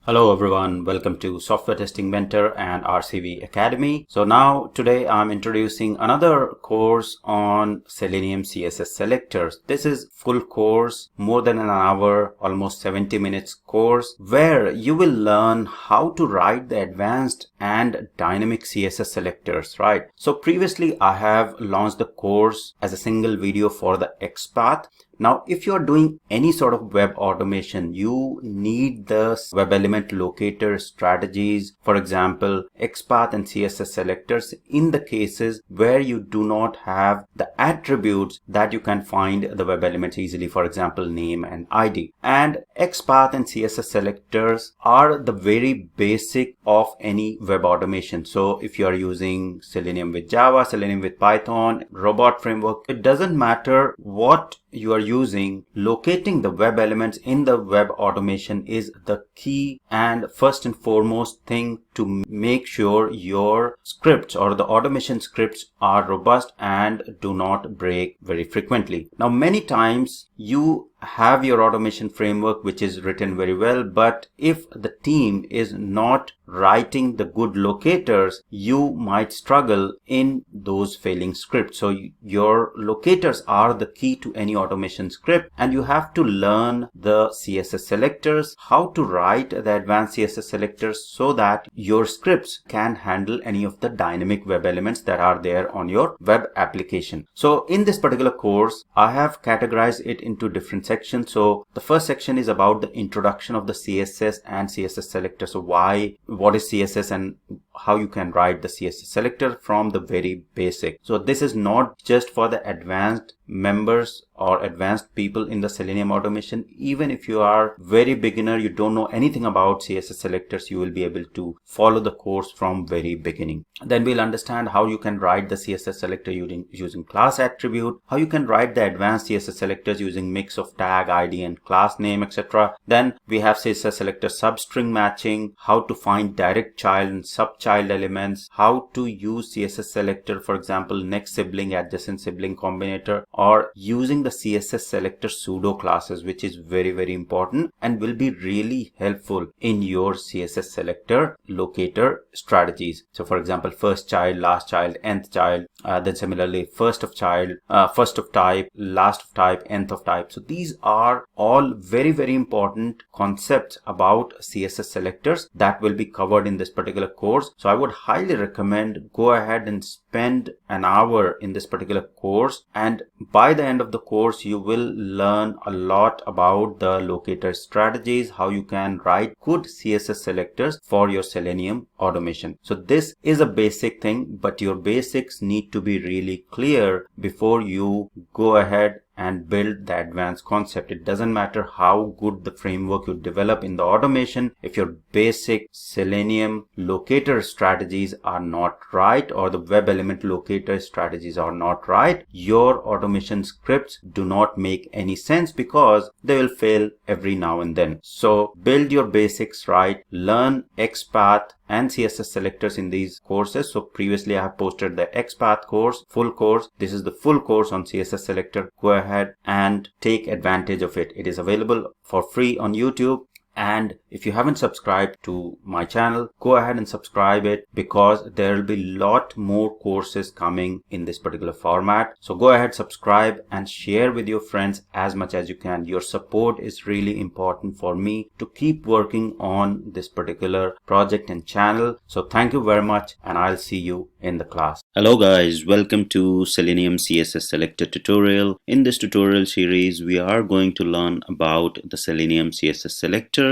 Hello everyone, welcome to Software Testing Mentor and RCV Academy. So now today I'm introducing another course on Selenium CSS Selectors. This is full course, more than an hour, almost 70 minutes course, where you will learn how to write the advanced and dynamic CSS selectors, right? So previously I have launched the course as a single video for the XPath. Now, if you are doing any sort of web automation, you need the web element locator strategies, for example, XPath and CSS selectors in the cases where you do not have the attributes that you can find the web elements easily, for example, name and ID. And XPath and CSS selectors are the very basic of any web automation. So if you are using Selenium with Java, Selenium with Python, robot framework, it doesn't matter what you are using, locating the web elements in the web automation is the key and first and foremost thing to make sure your scripts or the automation scripts are robust and do not break very frequently. Now, many times you have your automation framework which is written very well, but if the team is not writing the good locators, you might struggle in those failing scripts. So your locators are the key to any automation script, and you have to learn the CSS selectors, how to write the advanced CSS selectors so that your scripts can handle any of the dynamic web elements that are there on your web application. So in this particular course, I have categorized it into different sections. So the first section is about the introduction of the CSS and CSS selector. So what is CSS and how you can write the CSS selector from the very basic. So this is not just for the advanced members or advanced people in the Selenium automation. Even if you are very beginner, you don't know anything about CSS selectors, you will be able to follow the course from very beginning. Then we'll understand how you can write the CSS selector using class attribute, how you can write the advanced CSS selectors using mix of tag, ID and class name, etc. Then we have CSS selector substring matching, how to find direct child and sub-child elements, how to use CSS selector, for example, next sibling, adjacent sibling, combinator, or using the CSS selector pseudo-classes, which is very, very important and will be really helpful in your CSS selector locator strategies. So for example, first child, last child, nth-child, then similarly first of child, first of type, last of type, nth of type. So these are all very, very important concepts about CSS selectors that will be covered in this particular course. So I would highly recommend go ahead and spend an hour in this particular course, and by the end of the course you will learn a lot about the locator strategies, how you can write good CSS selectors for your Selenium automation. So this is a basic thing, but your basics need to be really clear before you go ahead and build the advanced concept. It doesn't matter how good the framework you develop in the automation. If your basic Selenium locator strategies are not right, or the web element locator strategies are not right, your automation scripts do not make any sense because they will fail every now and then. So build your basics right, learn XPath and CSS selectors in these courses. So previously I have posted the XPath course, full course. This is the full course on CSS selector. Go ahead and take advantage of it. It is available for free on YouTube. And if you haven't subscribed to my channel, go ahead and subscribe it, because there will be a lot more courses coming in this particular format. So go ahead, subscribe and share with your friends as much as you can. Your support is really important for me to keep working on this particular project and channel. So thank you very much, and I'll see you in the class. Hello guys, welcome to Selenium CSS Selector tutorial. In this tutorial series, we are going to learn about the Selenium CSS selectors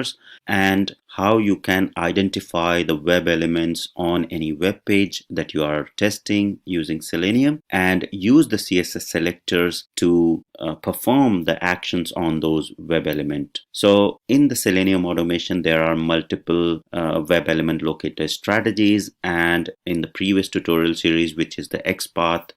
and how you can identify the web elements on any web page that you are testing using Selenium, and use the CSS selectors to perform the actions on those web elements. So in the Selenium automation, there are multiple web element locator strategies, and in the previous tutorial series, which is the XPath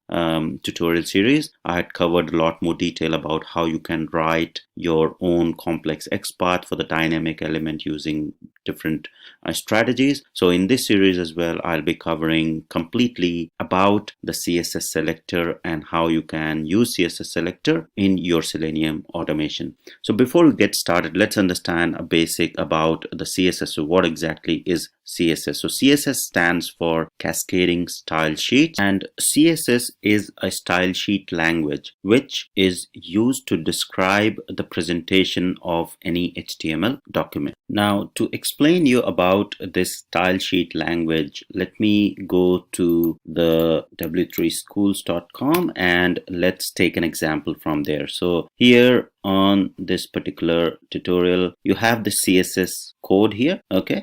tutorial series, I had covered a lot more detail about how you can write your own complex XPath for the dynamic element using different strategies. So in this series as well, I'll be covering completely about the CSS selector and how you can use CSS selector in your Selenium automation. So before we get started, let's understand a basic about the CSS. So what exactly is CSS? So CSS stands for Cascading Style Sheets, and CSS is a style sheet language which is used to describe the presentation of any HTML document. Now, to explain you about this style sheet language, let me go to the w3schools.com and let's take an example from there. So here on this particular tutorial, you have the CSS code here. Okay,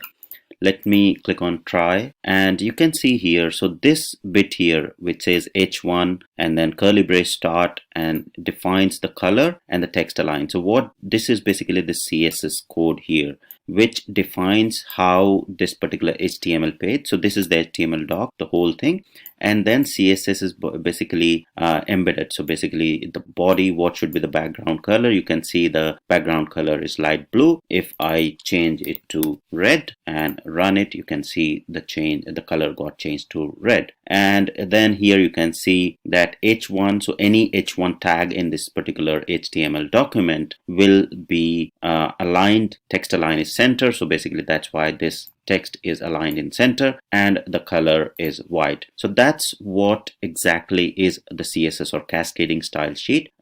let me click on try, and you can see here, so this bit here which says h1 and then curly brace start and defines the color and the text align. So what this is basically the CSS code here which defines how this particular HTML page, so this is the HTML doc, the whole thing, and then CSS is basically embedded. So basically the body, what should be the background color, you can see the background color is light blue. If I change it to red and run it, you can see the change, the color got changed to red. And then here you can see that h1, so any h1 tag in this particular HTML document will be aligned, text align is center, so basically that's why this text is aligned in center and the color is white. So that's what exactly is the CSS or cascading style sheet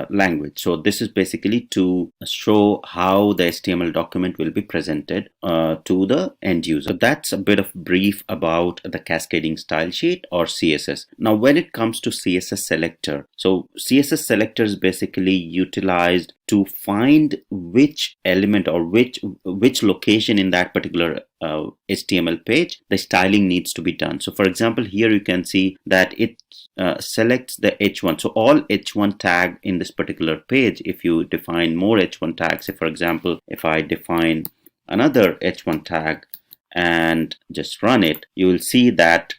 language. So this is basically to show how the HTML document will be presented to the end user. So that's a bit of brief about the cascading style sheet or CSS. Now when it comes to CSS selector, so CSS selector is basically utilized to find which element or which location in that particular HTML page the styling needs to be done. So for example, here you can see that it selects the h1. So all h1 tag in this particular page, if you define more h1 tags, say for example, if I define another h1 tag and just run it, you will see that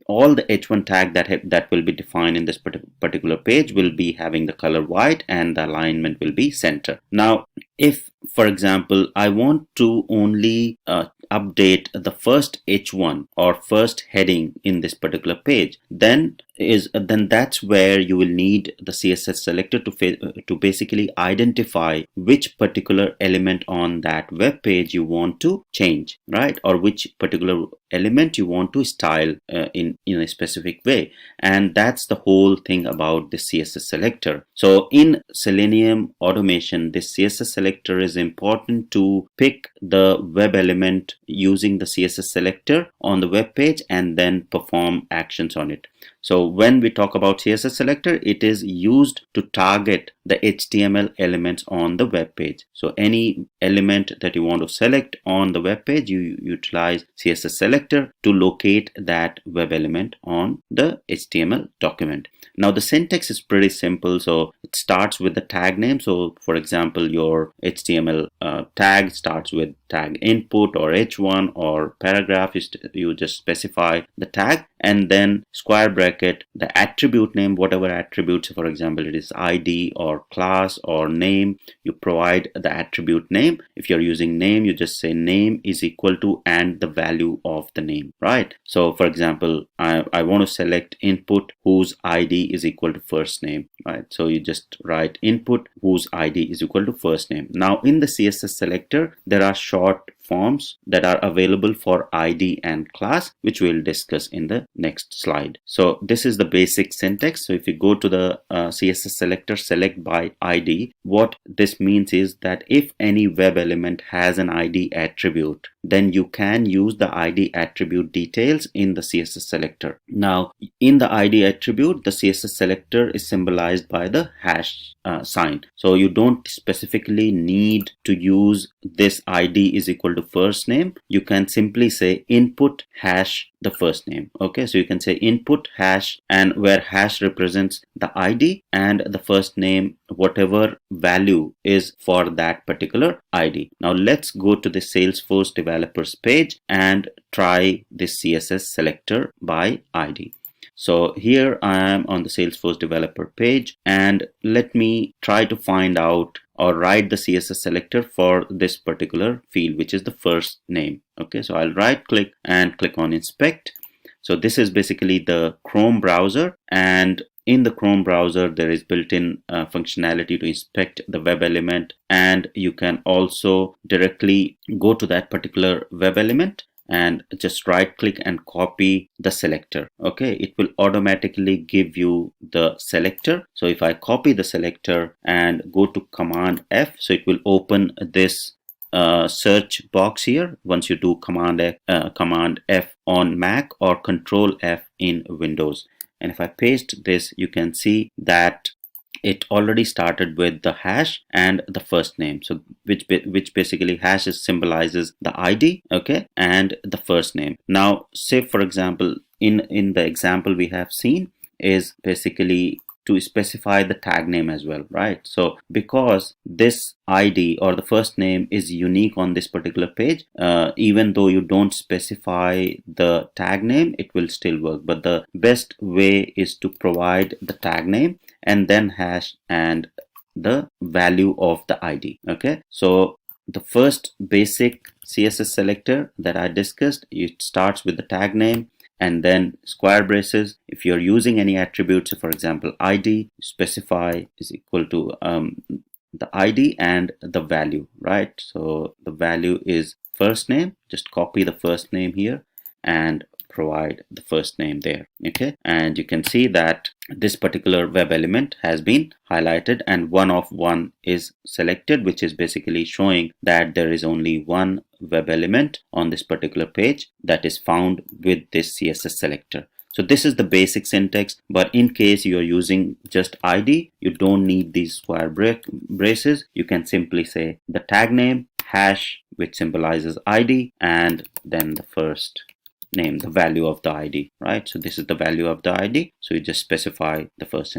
all the h1 tag that will be defined in this particular page will be having the color white and the alignment will be center. Now if for example I want to only update the first h1 or first heading in this particular page, then that's where you will need the CSS selector to basically identify which particular element on that web page you want to change, right? Or which particular element you want to style in a specific way. And that's the whole thing about the CSS selector. So in Selenium automation, this CSS selector is important to pick the web element using the CSS selector on the web page and then perform actions on it. So when we talk about CSS selector, it is used to target the HTML elements on the web page. So any element that you want to select on the web page, you utilize CSS selector to locate that web element on the HTML document. Now the syntax is pretty simple. So it starts with the tag name. So for example, your HTML tag starts with tag input or h1 or paragraph. You just specify the tag and then square bracket the attribute name, whatever attributes, for example it is ID or class or name, you provide the attribute name. If you're using name, you just say name is equal to and the value of the name, right? So for example, I want to select input whose ID is equal to first name, right? So you just write input whose ID is equal to first name. Now in the CSS selector, there are short forms that are available for ID and class, which we'll discuss in the next slide. So this is the basic syntax. So if you go to the CSS selector, select by ID, what this means is that if any web element has an ID attribute, then you can use the ID attribute details in the CSS selector. Now in the ID attribute, the CSS selector is symbolized by the hash sign. So you don't specifically need to use this ID is equal to first name. You can simply say input hash the first name. Okay, so you can say input hash, and where hash represents the ID and the first name, whatever value is for that particular ID. Now let's go to the Salesforce developers page and try this CSS selector by ID. So here I am on the Salesforce developer page, and let me try to find out or write the CSS selector for this particular field, which is the first name. Okay, so I'll right click and click on inspect. So this is basically the Chrome browser, and in the Chrome browser there is built-in functionality to inspect the web element, and you can also directly go to that particular web element and just right click and copy the selector. Okay, it will automatically give you the selector. So if I copy the selector and go to Command F, so it will open this search box here once you do Command F on Mac or Control F in Windows. And if I paste this, you can see that it already started with the hash and the first name. So which basically hash symbolizes the ID, okay, and the first name. Now say for example, in the example we have seen is basically to specify the tag name as well, right? So because this ID or the first name is unique on this particular page, even though you don't specify the tag name, it will still work. But the best way is to provide the tag name and then hash and the value of the ID. Okay, so the first basic CSS selector that I discussed, it starts with the tag name and then square braces. If you're using any attributes, so for example ID, specify is equal to the ID and the value, right? So the value is first name, just copy the first name here and provide the first name there. Okay, and you can see that this particular web element has been highlighted and 1 of 1 is selected, which is basically showing that there is only one web element on this particular page that is found with this CSS selector. So this is the basic syntax, but in case you are using just ID, you don't need these square braces. You can simply say the tag name hash, which symbolizes ID, and then the first name, the value of the ID, right? So this is the value of the ID. So you just specify the first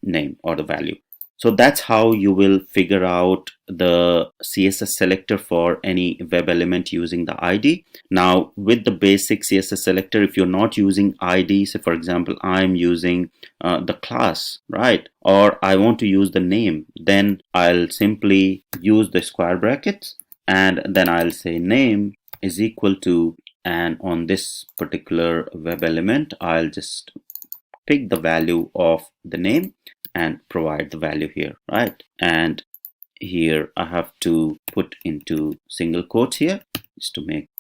name or the value. So that's how you will figure out the CSS selector for any web element using the ID. Now with the basic CSS selector, if you're not using ID, so for example, I'm using the class, right? Or I want to use the name, then I'll simply use the square brackets and then I'll say name is equal to, and on this particular web element, I'll just pick the value of the name and provide the value here, right? And here I have to put into single quotes here just to make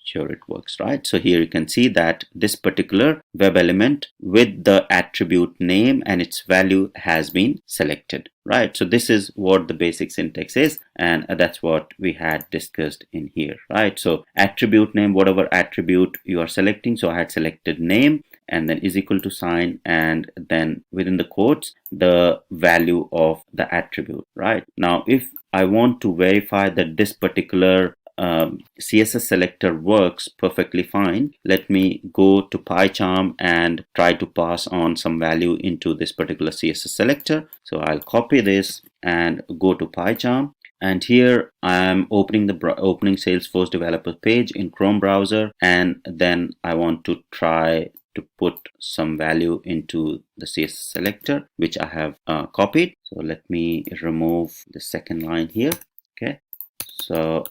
sure it works, right? So here you can see that this particular web element with the attribute name and its value has been selected, right? So this is what the basic syntax is, and that's what we had discussed in here, right? So attribute name, whatever attribute you are selecting. So I had selected name and then is equal to sign and then within the quotes the value of the attribute, right? Now if I want to verify that this particular CSS selector works perfectly fine, let me go to PyCharm and try to pass on some value into this particular CSS selector. So I'll copy this and go to PyCharm, and here I am opening the opening Salesforce developer page in Chrome browser, and then I want to try to put some value into the CSS selector which I have copied. So let me remove the second line here. Okay, so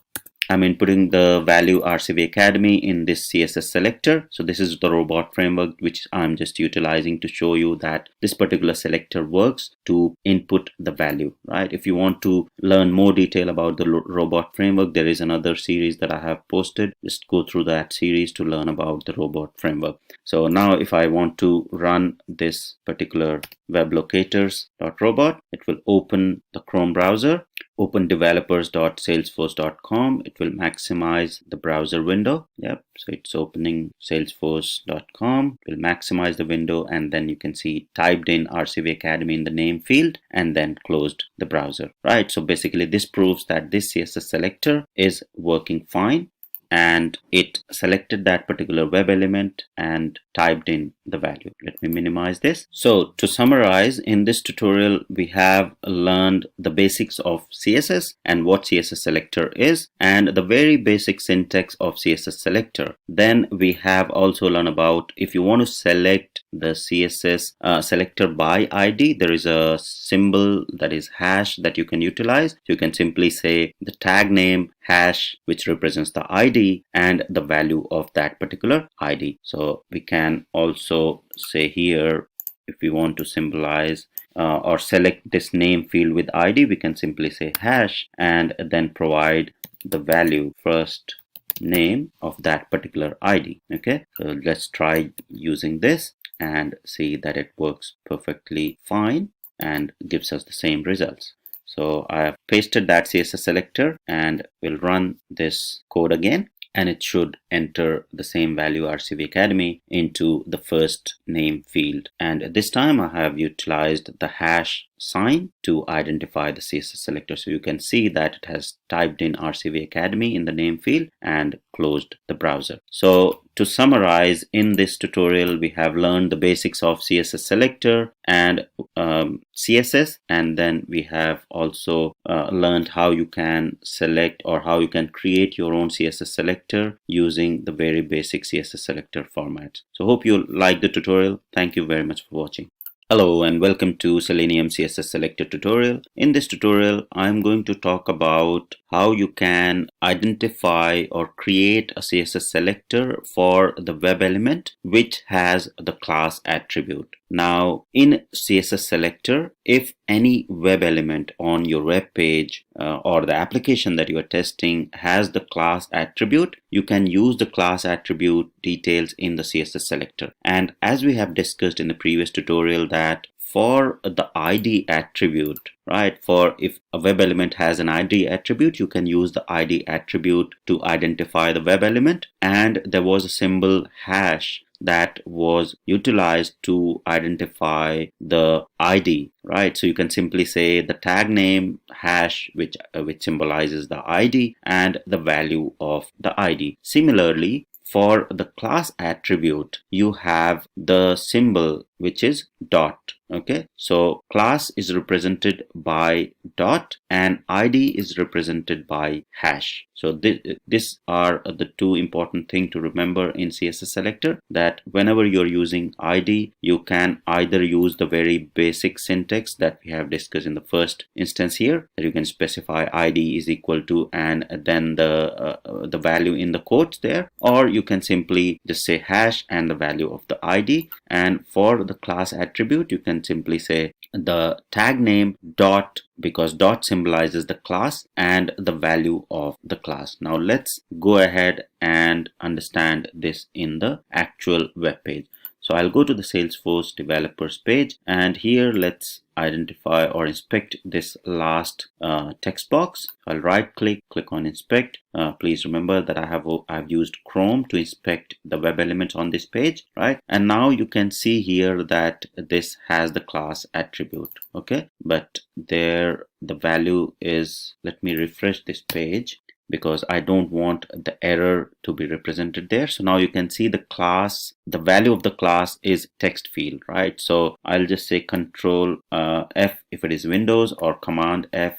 I'm inputting the value RCV Academy in this CSS selector. So this is the robot framework which I'm just utilizing to show you that this particular selector works to input the value, right? If you want to learn more detail about the robot framework, there is another series that I have posted. Just go through that series to learn about the robot framework. So now if I want to run this particular web locators.robot, it will open the Chrome browser, open developers.salesforce.com. It will maximize the browser window. Yep, so it's opening salesforce.com. It will maximize the window, and then you can see typed in RCV Academy in the name field and then closed the browser, right? So basically this proves that this CSS selector is working fine. and it selected that particular web element and typed in the value. Let me minimize this. So to summarize, in this tutorial we have learned the basics of CSS and what CSS selector is and the very basic syntax of CSS selector. Then we have also learned about if you want to select the CSS selector by ID, there is a symbol that is hash that you can utilize. You can simply say the tag name hash, which represents the ID and the value of that particular ID. So we can also say here, if we want to symbolize or select this name field with ID, we can simply say hash and then provide the value first name of that particular ID. Okay, so let's try using this and see that it works perfectly fine and gives us the same results. So I have pasted that CSS selector and we'll run this code again, and it should enter the same value RCV Academy into the first name field. And this time I have utilized the hash sign to identify the CSS selector. So you can see that it has typed in RCV Academy in the name field and closed the browser. So to summarize, in this tutorial we have learned the basics of CSS selector and CSS, and then we have also learned how you can select or how you can create your own CSS selector using the very basic CSS selector format. So hope you like the tutorial. Thank you very much for watching. Hello and welcome to Selenium CSS Selector tutorial. In this tutorial, I'm going to talk about how you can identify or create a CSS selector for the web element which has the class attribute. Now, in CSS selector, if any web element on your web page or the application that you are testing has the class attribute, you can use the class attribute details in the CSS selector. And as we have discussed in the previous tutorial, that for the ID attribute, right, for if a web element has an ID attribute, you can use the ID attribute to identify the web element. And there was a symbol hash that was utilized to identify the ID, right? So you can simply say the tag name hash, which symbolizes the ID and the value of the ID. Similarly, for the class attribute, you have the symbol which is dot. Okay, so class is represented by dot and ID is represented by hash. So these are the two important things to remember in CSS selector, that whenever you're using ID, you can either use the very basic syntax that we have discussed in the first instance here, that you can specify ID is equal to and then the value in the quotes there, or you can simply just say hash and the value of the ID. And for the class attribute, you can simply say the tag name dot, because dot symbolizes the class, and the value of the class. Now let's go ahead and understand this in the actual web page. So I'll go to the Salesforce developers page, and here let's identify or inspect this last text box. I'll right click on inspect. Please remember that I've used Chrome to inspect the web elements on this page, right? And now you can see here that this has the class attribute. Okay, but there the value is, let me refresh this page because I don't want the error to be represented there. So now you can see the class, the value of the class is text field, right? So I'll just say Control F if it is Windows, or Command F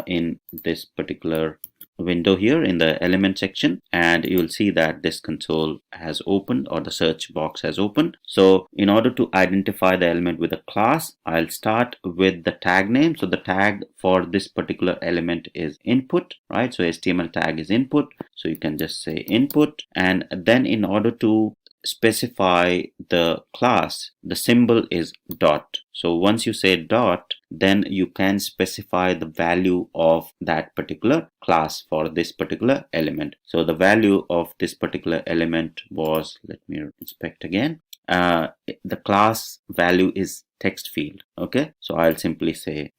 in this particular window here in the element section, and you will see that this console has opened, or the search box has opened. So in order to identify the element with a class, I'll start with the tag name. So the tag for this particular element is input, right? So HTML tag is input, so you can just say input. And then in order to specify the class, the symbol is dot. So once you say dot, then you can specify the value of that particular class for this particular element. So the value of this particular element was, let me inspect again, the class value is text field. Okay, so I'll simply say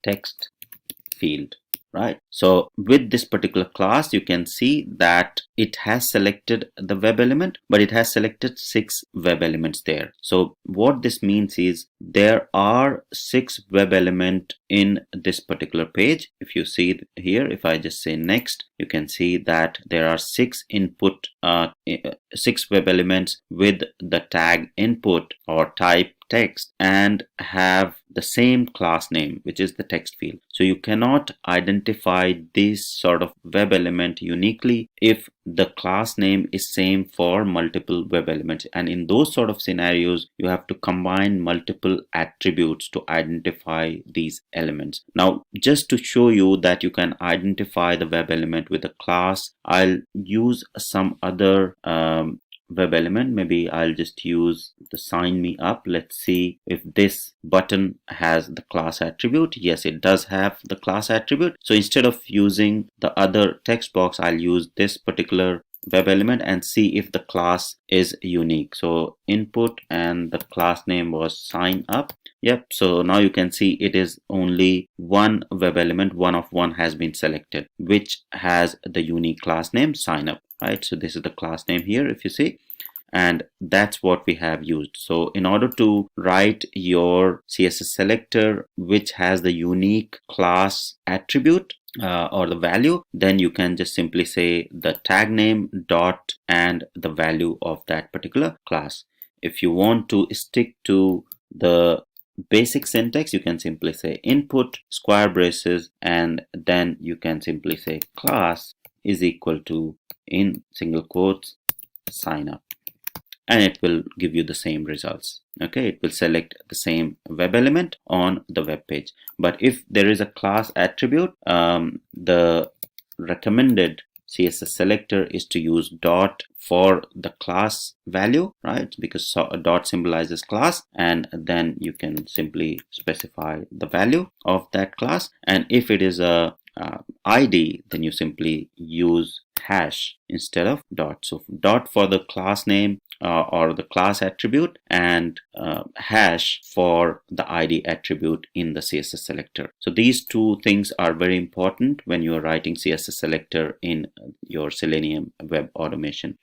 text field. right? So with this particular class, you can see that it has selected the web element, but it has selected 6 web elements there. So what this means is there are 6 web elements in this particular page. If you see here, if I just say next, you can see that there are 6 input, 6 web elements with the tag input or type text and have the same class name, which is the text field. So you cannot identify this sort of web element uniquely if the class name is same for multiple web elements, and in those sort of scenarios you have to combine multiple attributes to identify these elements. Now, just to show you that you can identify the web element with a class, I'll use some other web element. Maybe I'll just use the sign me up. Let's see if this button has the class attribute. Yes, it does have the class attribute. So instead of using the other text box, I'll use this particular web element and see if the class is unique. So input and the class name was sign up. Yep, so now you can see it is only one web element, one of one has been selected, which has the unique class name sign up, right? So this is the class name here, if you see, and that's what we have used. So in order to write your CSS selector which has the unique class attribute or the value, then you can just simply say the tag name dot and the value of that particular class. If you want to stick to the basic syntax, you can simply say input square braces and then you can simply say class is equal to, in single quotes, sign up, and it will give you the same results. Okay, it will select the same web element on the web page. But if there is a class attribute, the recommended CSS selector is to use dot for the class value, right? Because a dot symbolizes class, and then you can simply specify the value of that class. And if it is a ID, then you simply use hash instead of dot. So dot for the class name or the class attribute, and hash for the ID attribute in the CSS selector. So these two things are very important when you are writing CSS selector in your Selenium web automation.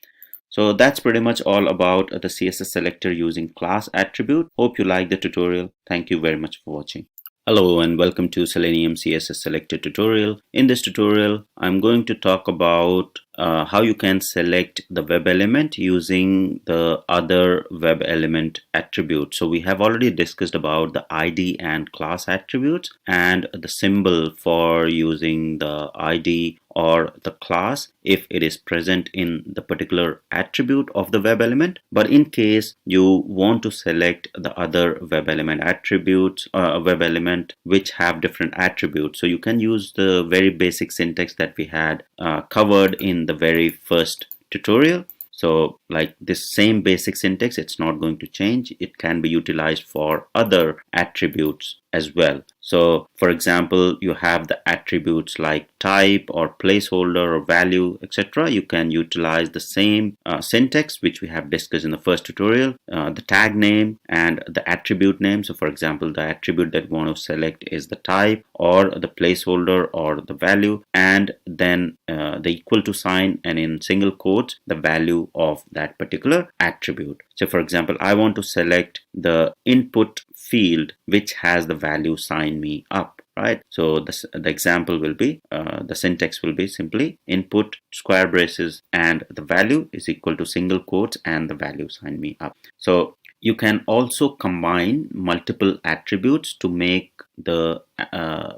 So that's pretty much all about the CSS selector using class attribute. Hope you like the tutorial. Thank you very much for watching. Hello and welcome to Selenium CSS Selector tutorial. In this tutorial, I'm going to talk about how you can select the web element using the other web element attribute. So we have already discussed about the ID and class attributes and the symbol for using the ID or the class if it is present in the particular attribute of the web element. But in case you want to select the other web element attributes, web element which have different attributes, so you can use the very basic syntax that we had covered in the very first tutorial. So like this same basic syntax, it's not going to change. It can be utilized for other attributes as well. So for example, you have the attributes like type or placeholder or value, etc. You can utilize the same syntax which we have discussed in the first tutorial, the tag name and the attribute name. So for example, the attribute that we want to select is the type or the placeholder or the value, and then the equal to sign and in single quotes the value of that particular attribute. So for example, I want to select the input field which has the value sign me up, right? So the example will be, the syntax will be simply input square braces and the value is equal to single quotes and the value sign me up. So you can also combine multiple attributes to make the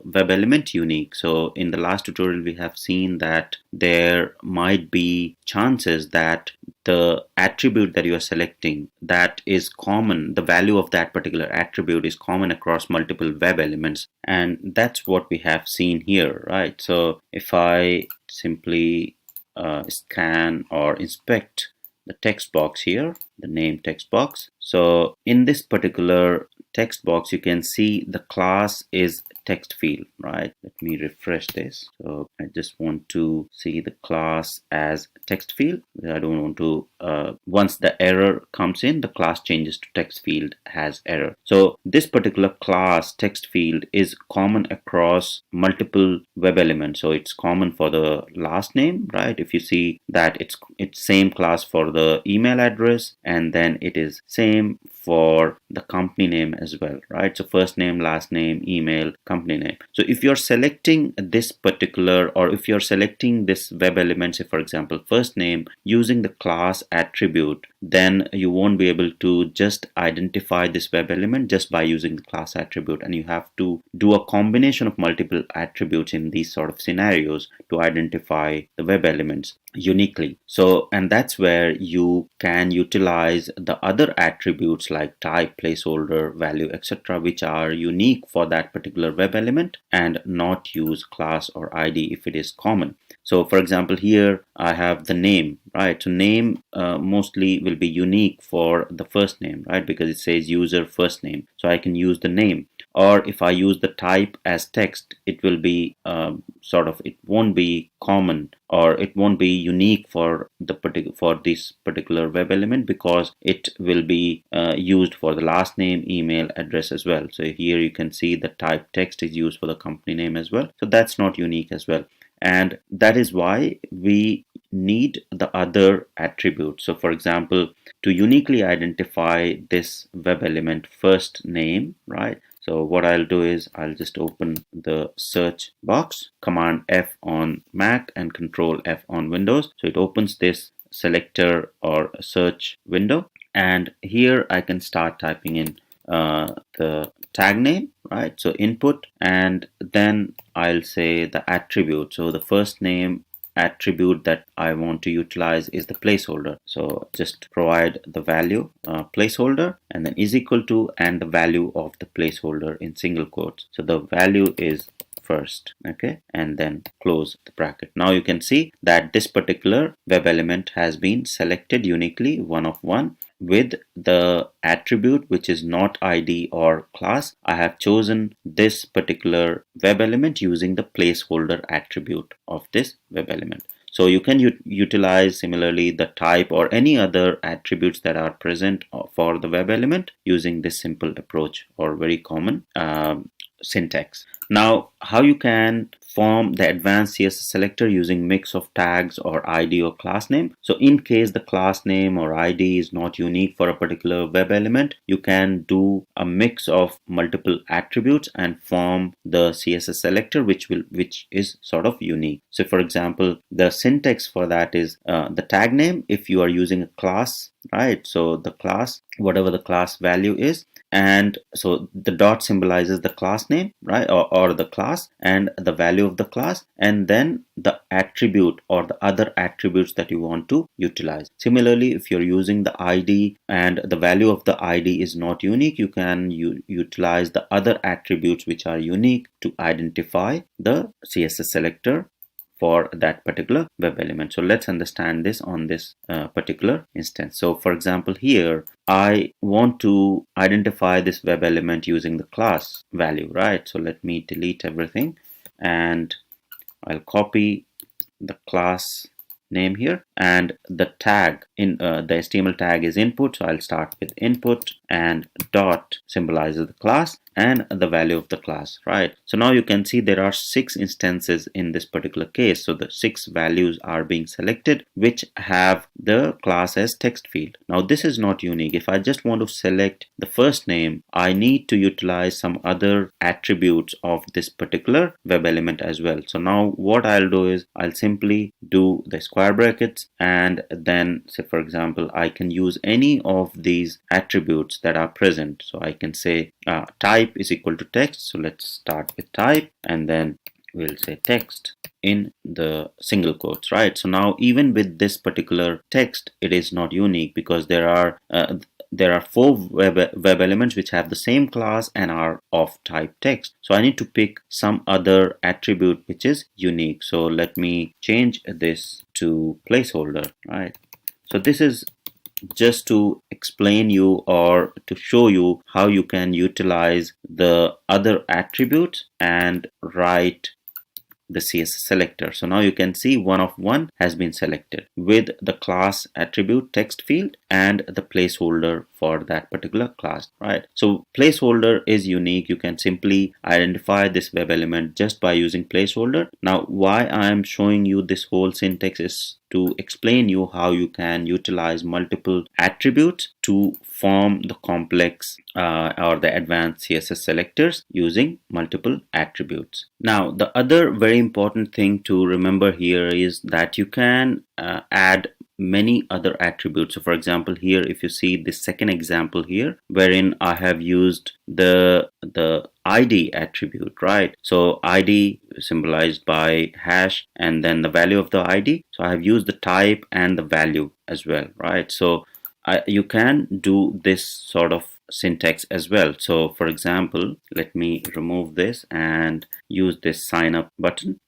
web element unique. So in the last tutorial, we have seen that there might be chances that the attribute that you are selecting that is common, the value of that particular attribute is common across multiple web elements, and that's what we have seen here, right? So if I simply scan or inspect the text box here, the name text box. So in this particular text box, you can see the class is text field, right? Let me refresh this. So I just want to see the class as text field. I don't want to, once the error comes in, the class changes to text field has error. So this particular class text field is common across multiple web elements. So it's common for the last name, right? If you see that it's same class for the email address, and then it is same for the company name as well, right? So first name, last name, email, company name. So if you're selecting this particular, or if you're selecting this web element, say for example first name, using the class attribute, then you won't be able to just identify this web element just by using the class attribute, and you have to do a combination of multiple attributes in these sort of scenarios to identify the web elements uniquely. So, and that's where you can utilize the other attributes like type, placeholder, value, etc., which are unique for that particular web element, and not use class or ID if it is common. So for example, here I have the name, right? So name mostly will be unique for the first name, right? Because it says user first name. So I can use the name. Or if I use the type as text, it will be it won't be common, or it won't be unique for this particular web element, because it will be used for the last name, email address as well. So here you can see the type text is used for the company name as well. So that's not unique as well. And that is why we need the other attributes. So for example, to uniquely identify this web element first name, right? So what I'll do is I'll just open the search box, Command F on Mac and Control F on Windows. So it opens this selector or search window, and here I can start typing in the tag name, right? So input, and then I'll say the attribute. So the first name attribute that I want to utilize is the placeholder. So just provide the value placeholder, and then is equal to, and the value of the placeholder in single quotes. So the value is first, okay, and then close the bracket. Now you can see that this particular web element has been selected uniquely, one of one, with the attribute which is not ID or class. I have chosen this particular web element using the placeholder attribute of this web element. So you can utilize similarly the type or any other attributes that are present for the web element using this simple approach, or very common syntax. Now, how you can form the advanced CSS selector using mix of tags or ID or class name. So in case the class name or ID is not unique for a particular web element, you can do a mix of multiple attributes and form the CSS selector which is sort of unique. So for example, the syntax for that is the tag name if you are using a class, right? So the class, whatever the class value is, and so the dot symbolizes the class name, right, or the class, and the value of the class, and then the attribute or the other attributes that you want to utilize. Similarly, if you're using the ID and the value of the ID is not unique, you can utilize the other attributes which are unique to identify the CSS selector for that particular web element. So let's understand this on this particular instance. So for example, here I want to identify this web element using the class value, right? So let me delete everything, and I'll copy the class name here, and the tag in the HTML tag is input. So I'll start with input, and dot symbolizes the class and the value of the class, right? So now you can see there are 6 instances in this particular case. So the 6 values are being selected which have the class as text field. Now this is not unique. If I just want to select the first name, I need to utilize some other attributes of this particular web element as well. So now what I'll do is I'll simply do the square brackets, and then say for example I can use any of these attributes that are present. So I can say type is equal to text. So let's start with type, and then we'll say text in the single quotes, right? So now even with this particular text, it is not unique because there are 4 web elements which have the same class and are of type text. So I need to pick some other attribute which is unique. So let me change this to placeholder, right? So this is just to explain you or to show you how you can utilize the other attributes and write the CSS selector. So now you can see one of one has been selected with the class attribute text field and the placeholder for that particular class, right? So placeholder is unique. You can simply identify this web element just by using placeholder. Now why I am showing you this whole syntax is to explain you how you can utilize multiple attributes to form the complex or the advanced CSS selectors using multiple attributes. Now the other very important thing to remember here is that you can add many other attributes. So for example, here if you see this second example here wherein I have used the ID attribute, right? So ID symbolized by hash and then the value of the ID. So I have used the type and the value as well, right? So you can do this sort of syntax as well. So for example, let me remove this and use this sign up button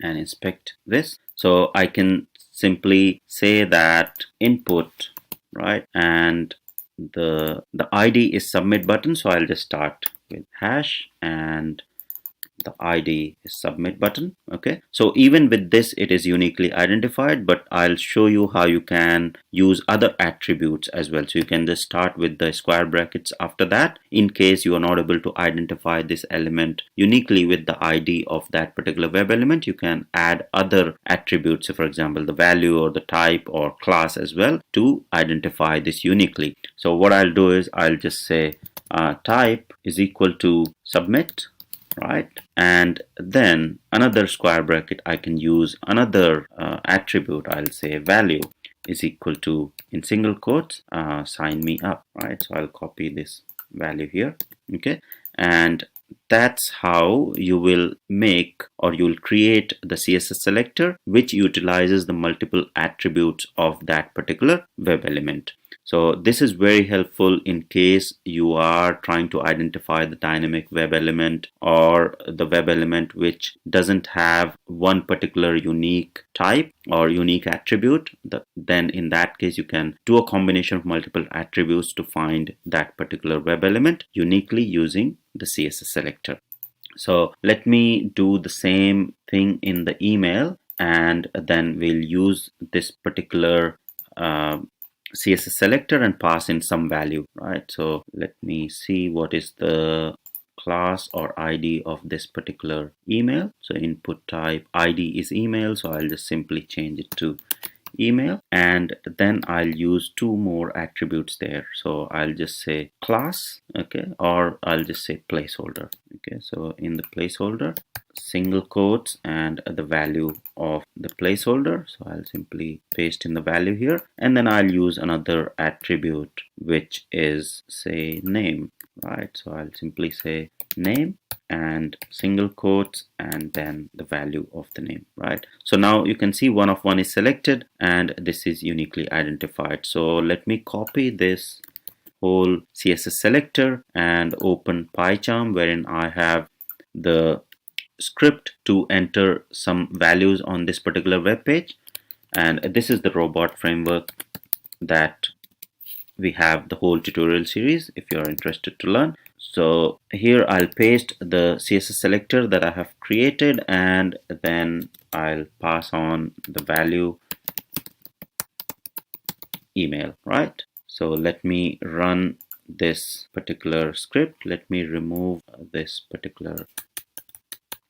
and inspect this. So I can simply say that input, right, and the ID is submit button. So I'll just start with hash and the ID is submit button. Okay, so even with this it is uniquely identified, but I'll show you how you can use other attributes as well. So you can just start with the square brackets after that in case you are not able to identify this element uniquely with the ID of that particular web element. You can add other attributes, so for example the value or the type or class as well, to identify this uniquely. So what I'll do is I'll just say type is equal to submit, right, and then another square bracket I can use another attribute. I'll say value is equal to, in single quotes, sign me up, right? So I'll copy this value here. Okay, and that's how you will make or you'll create the CSS selector which utilizes the multiple attributes of that particular web element. So this is very helpful in case you are trying to identify the dynamic web element or the web element which doesn't have one particular unique type or unique attribute. Then in that case you can do a combination of multiple attributes to find that particular web element uniquely using the CSS selector. So let me do the same thing in the email, and then we'll use this particular CSS selector and pass in some value, right? So let me see what is the class or ID of this particular email. So input type ID is email, so I'll just simply change it to email, and then I'll use two more attributes there. So I'll just say class, okay, or I'll just say placeholder. Okay, so in the placeholder, single quotes and the value of the placeholder. So I'll simply paste in the value here, and then I'll use another attribute which is, say, name, right? So I'll simply say name and single quotes and then the value of the name, right? So now you can see one of one is selected and this is uniquely identified. So let me copy this whole CSS selector and open PyCharm wherein I have the script to enter some values on this particular web page, and this is the robot framework that we have the whole tutorial series if you're interested to learn. So here I'll paste the CSS selector that I have created, and then I'll pass on the value email, right? So let me run this particular script. Let me remove this particular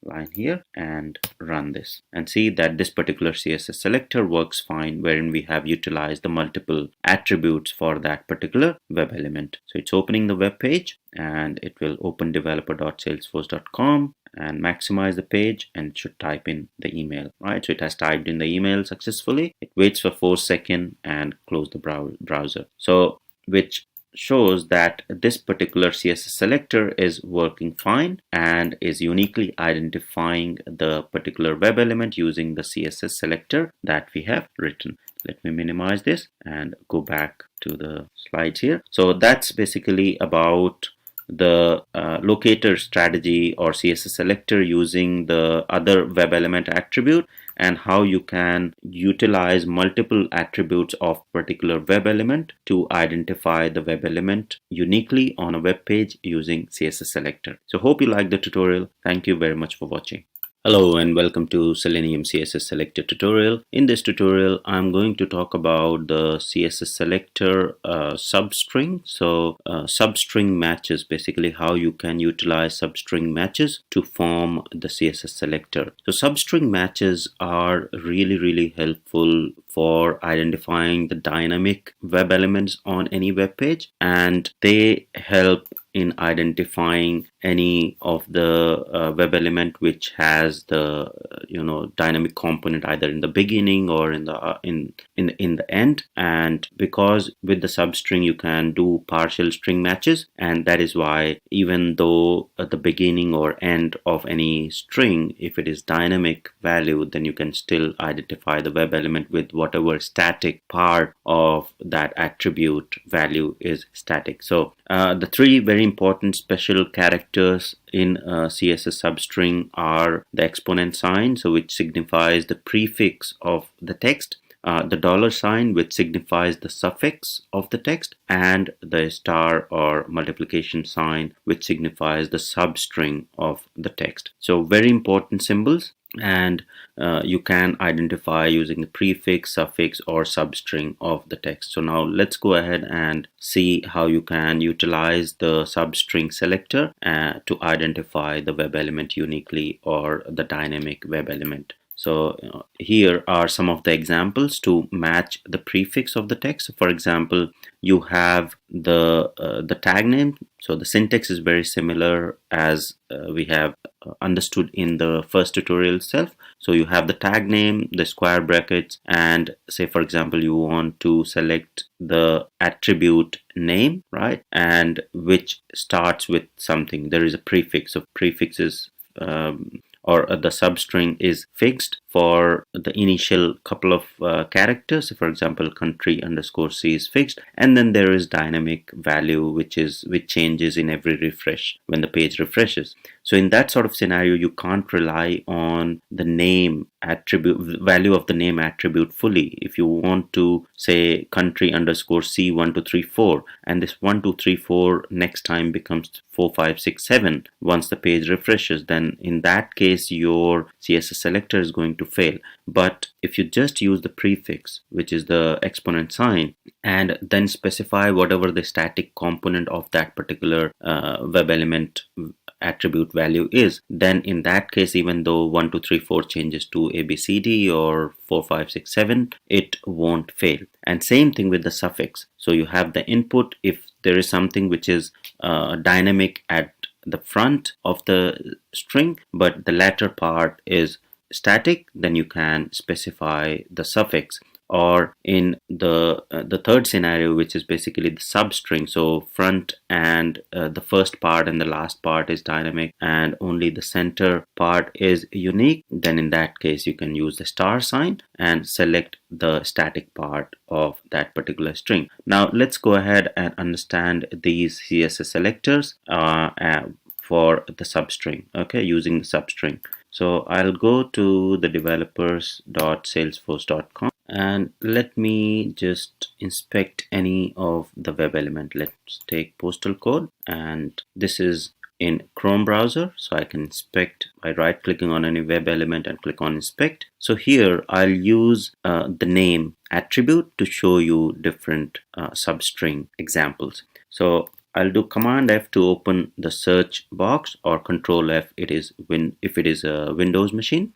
line here and run this, and see that this particular CSS selector works fine wherein we have utilized the multiple attributes for that particular web element. So it's opening the web page and it will open developer.salesforce.com and maximize the page, and it should type in the email, right? So it has typed in the email successfully. It waits for 4 seconds and close the browser. So which shows that this particular CSS selector is working fine and is uniquely identifying the particular web element using the CSS selector that we have written. Let me minimize this and go back to the slides here. So that's basically about the locator strategy or CSS selector using the other web element attribute, and how you can utilize multiple attributes of particular web element to identify the web element uniquely on a web page using CSS selector. So hope you like the tutorial. Thank you very much for watching. Hello and welcome to Selenium CSS Selector tutorial. In this tutorial, I'm going to talk about the CSS Selector substring. So substring matches, basically how you can utilize substring matches to form the CSS Selector. So substring matches are really helpful for identifying the dynamic web elements on any web page, and they help in identifying any of the web element which has the dynamic component either in the beginning or in the end. And because with the substring you can do partial string matches, and that is why even though at the beginning or end of any string, if it is dynamic value, then you can still identify the web element with whatever static part of that attribute value is static. So the three very important special characters in CSS substring are the exponent sign, so which signifies the prefix of the text, the dollar sign, which signifies the suffix of the text, and the star or multiplication sign, which signifies the substring of the text. So very important symbols, and you can identify using the prefix, suffix, or substring of the text. So now let's go ahead and see how you can utilize the substring selector to identify the web element uniquely or the dynamic web element. So here are some of the examples to match the prefix of the text. For example, you have the tag name. So the syntax is very similar as we have understood in the first tutorial itself. So you have the tag name, the square brackets, and say for example you want to select the attribute name, right, and which starts with something. There is a prefix. So prefixes or the substring is fixed for the initial couple of characters. For example, country_c is fixed, and then there is dynamic value which changes in every refresh when the page refreshes. So in that sort of scenario, you can't rely on the name attribute, value of the name attribute fully. If you want to say country_c 1 2 3 4, and this 1 2 3 4 next time becomes 4 5 6 7 once the page refreshes, then in that case your CSS selector is going to fail. But if you just use the prefix, which is the exponent sign, and then specify whatever the static component of that particular web element attribute value is, then in that case, even though 1 2 3 4 changes to ABCD or 4 5 6 7, it won't fail. And same thing with the suffix. So you have the input. If there is something which is dynamic at the front of the string, but the latter part is static, then you can specify the suffix. Or in the third scenario, which is basically the substring, so front and the first part and the last part is dynamic and only the center part is unique, then in that case you can use the star sign and select the static part of that particular string. Now let's go ahead and understand these CSS selectors for the substring, okay, using the substring. So I'll go to the developers.salesforce.com and let me just inspect any of the web element. Let's take postal code, and this is in Chrome browser, so I can inspect by right clicking on any web element and click on inspect. So here I'll use the name attribute to show you different substring examples. So I'll do Command F to open the search box, or Control F if it is a Windows machine,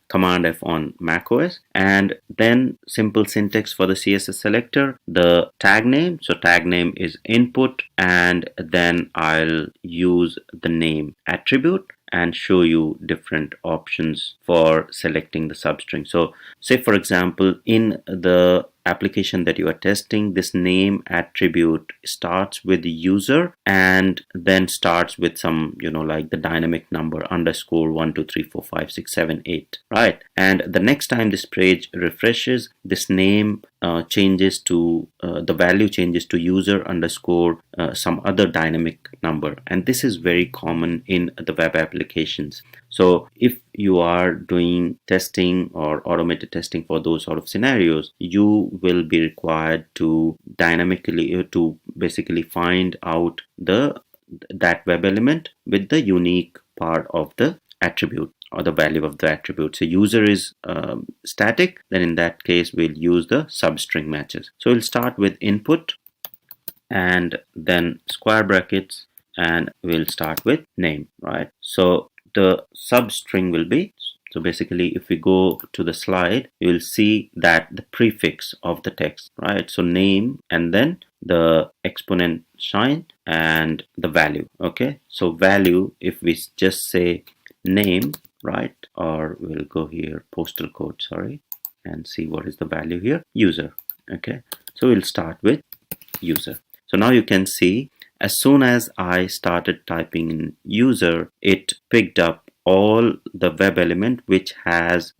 Command F on Mac OS, and then simple syntax for the CSS selector, the tag name. So tag name is input, and then I'll use the name attribute and show you different options for selecting the substring. So say for example, in the application that you are testing, this name attribute starts with the user and then starts with some, like the dynamic number _ 1 2 3 4 5 6 7 8, right? And the next time this page refreshes, this name changes to the value changes to user underscore some other dynamic number, and this is very common in the web applications. So if you are doing testing or automated testing for those sort of scenarios, you will be required to dynamically to basically find out that web element with the unique part of the attribute or the value of the attribute. So user is static, then in that case we'll use the substring matches. So we'll start with input and then square brackets, and we'll start with name, right? So the substring will be, so basically if we go to the slide, you will see that the prefix of the text, right? So name and then the exponent sign and the value. Okay, so value, if we just say name, right, or we'll go here postal code, sorry, and see what is the value here, user. Okay, so we'll start with user. So now you can see as soon as I started typing in user, it picked up all the web element which has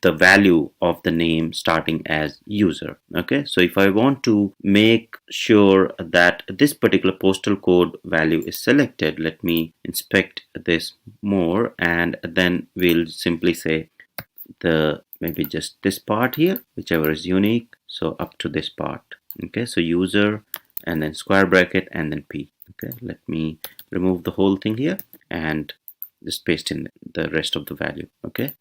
the value of the name starting as user. Okay, so if I want to make sure that this particular postal code value is selected, let me inspect this more, and then we'll simply say maybe just this part here, whichever is unique, so up to this part. Okay, so user and then square bracket and then p. Okay, let me remove the whole thing here and just paste in the rest of the value. Okay,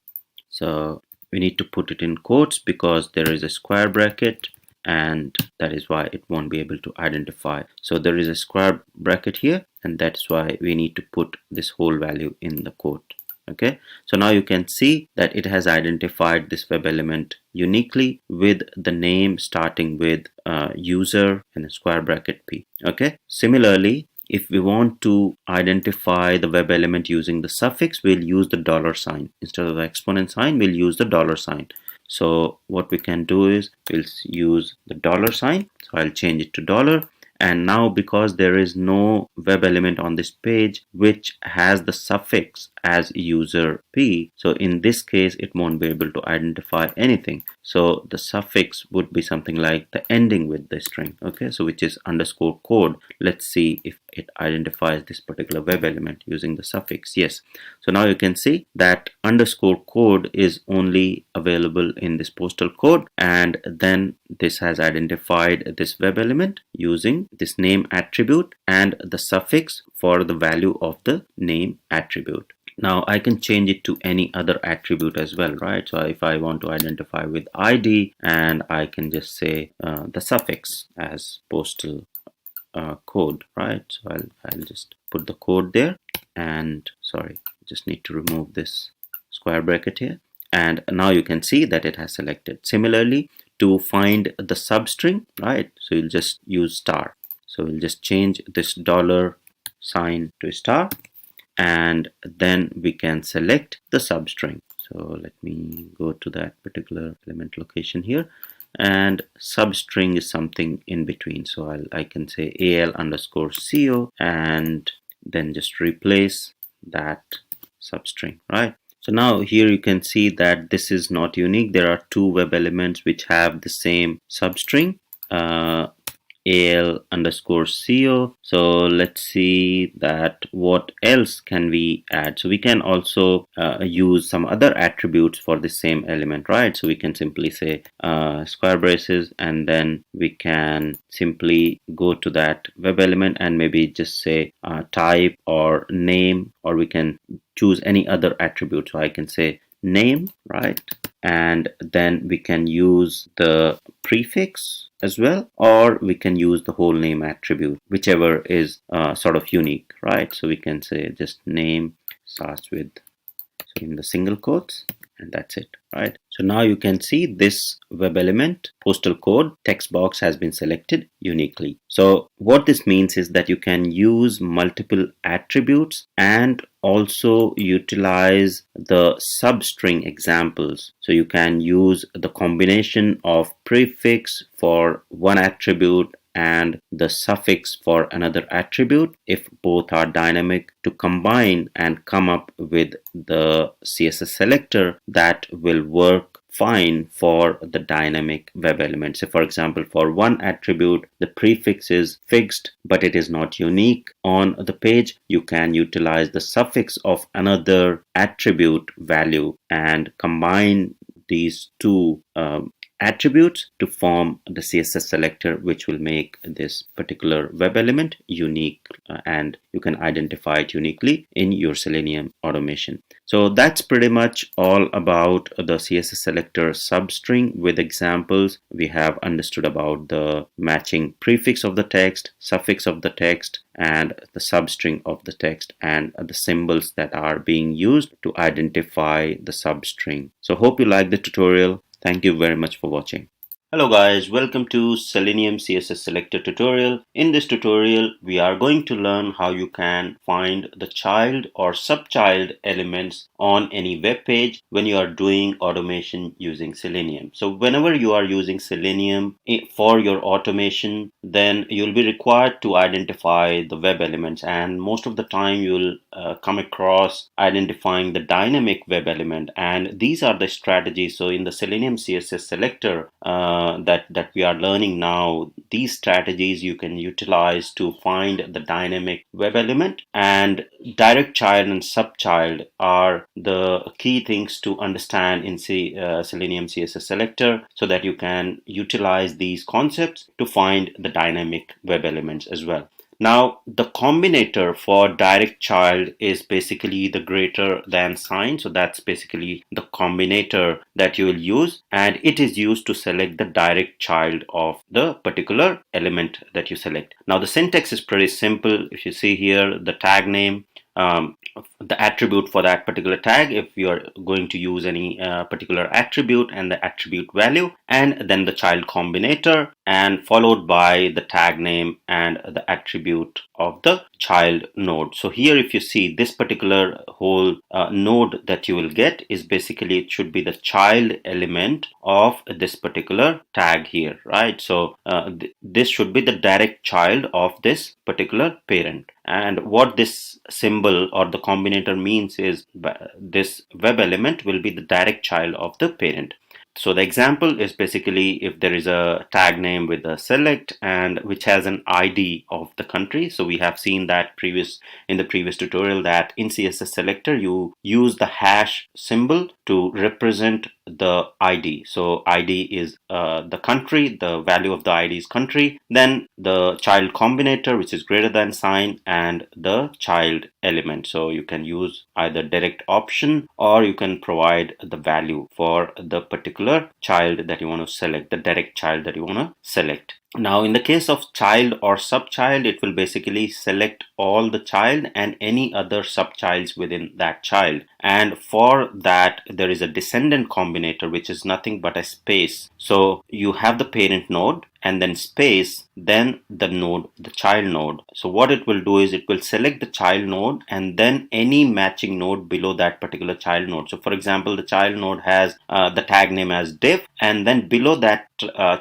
so we need to put it in quotes because there is a square bracket, and that is why it won't be able to identify. So there is a square bracket here, and that's why we need to put this whole value in the quote. Okay, so now you can see that it has identified this web element uniquely with the name starting with user and a square bracket p. Okay, similarly, if we want to identify the web element using the suffix, we'll use the dollar sign. Instead of the exponent sign, we'll use the dollar sign. So what we can do is we'll use the dollar sign. So I'll change it to dollar. And now because there is no web element on this page which has the suffix as user p, so in this case it won't be able to identify anything. So the suffix would be something like the ending with the string. Okay, so which is underscore code. Let's see if it identifies this particular web element using the suffix. Yes, so now you can see that underscore code is only available in this postal code, and then this has identified this web element using this name attribute and the suffix for the value of the name attribute. Now I can change it to any other attribute as well, right? So if I want to identify with ID, and I can just say the suffix as postal code, right? So I'll just put the code there, and sorry, just need to remove this square bracket here, and now you can see that it has selected. Similarly, to find the substring, right, so you'll just use star. So we'll just change this dollar sign to star, and then we can select the substring. So let me go to that particular element location here, and substring is something in between. So I can say al underscore co and then just replace that substring, right? So now here you can see that this is not unique. There are two web elements which have the same substring, al underscore co. So let's see that what else can we add. So we can also use some other attributes for the same element, right? So we can simply say square braces, and then we can simply go to that web element and maybe just say type or name, or we can choose any other attribute. So I can say name, right? And then we can use the prefix as well, or we can use the whole name attribute, whichever is sort of unique, right? So we can say just name starts with, so in the single quotes, and that's it, right? So now you can see this web element postal code text box has been selected uniquely. So what this means is that you can use multiple attributes and also utilize the substring examples. So you can use the combination of prefix for one attribute and the suffix for another attribute if both are dynamic, to combine and come up with the CSS selector that will work fine for the dynamic web element. So for example, for one attribute, the prefix is fixed, but it is not unique on the page. You can utilize the suffix of another attribute value and combine these two attributes to form the CSS selector, which will make this particular web element unique, and you can identify it uniquely in your Selenium automation. So that's pretty much all about the CSS selector substring. With examples, we have understood about the matching prefix of the text, suffix of the text, and the substring of the text, and the symbols that are being used to identify the substring. So hope you like the tutorial. Thank you very much for watching. Hello guys, welcome to Selenium CSS Selector tutorial. In this tutorial, we are going to learn how you can find the child or subchild elements on any web page when you are doing automation using Selenium. So whenever you are using Selenium for your automation, then you'll be required to identify the web elements, and most of the time you'll come across identifying the dynamic web element, and these are the strategies. So in the Selenium CSS Selector that we are learning now, these strategies you can utilize to find the dynamic web element, and direct child and subchild are the key things to understand in Selenium CSS Selector, so that you can utilize these concepts to find the dynamic web elements as well. Now, the combinator for direct child is basically the greater than sign. So that's basically the combinator that you will use, and it is used to select the direct child of the particular element that you select. Now, the syntax is pretty simple. If you see here, the tag name, the attribute for that particular tag, if you are going to use any particular attribute, and the attribute value, and then the child combinator, and followed by the tag name and the attribute of the child node. So here, if you see this particular whole node that you will get is basically, it should be the child element of this particular tag here, right? So this should be the direct child of this particular parent. And what this symbol or the combinator means is this web element will be the direct child of the parent. So the example is basically, if there is a tag name with a select and which has an ID of the country. So we have seen that in the previous tutorial that in CSS Selector you use the hash symbol to represent the ID. So ID is the country, the value of the ID is country, then the child combinator, which is greater than sign, and the child element. So you can use either direct option, or you can provide the value for the particular child that you want to select, the direct child that you want to select. Now, in the case of child or subchild, it will basically select all the child and any other subchilds within that child. And for that, there is a descendant combinator, which is nothing but a space. So you have the parent node and then space, then the node, the child node. So what it will do is it will select the child node and then any matching node below that particular child node. So for example, the child node has the tag name as div, and then below that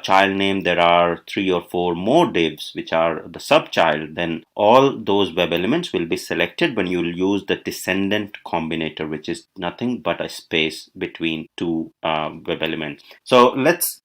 child name there are 3 or 4 more divs which are the subchild. Then all those web elements will be selected when you will use the descendant combinator, which is nothing but a space between two web elements. So let's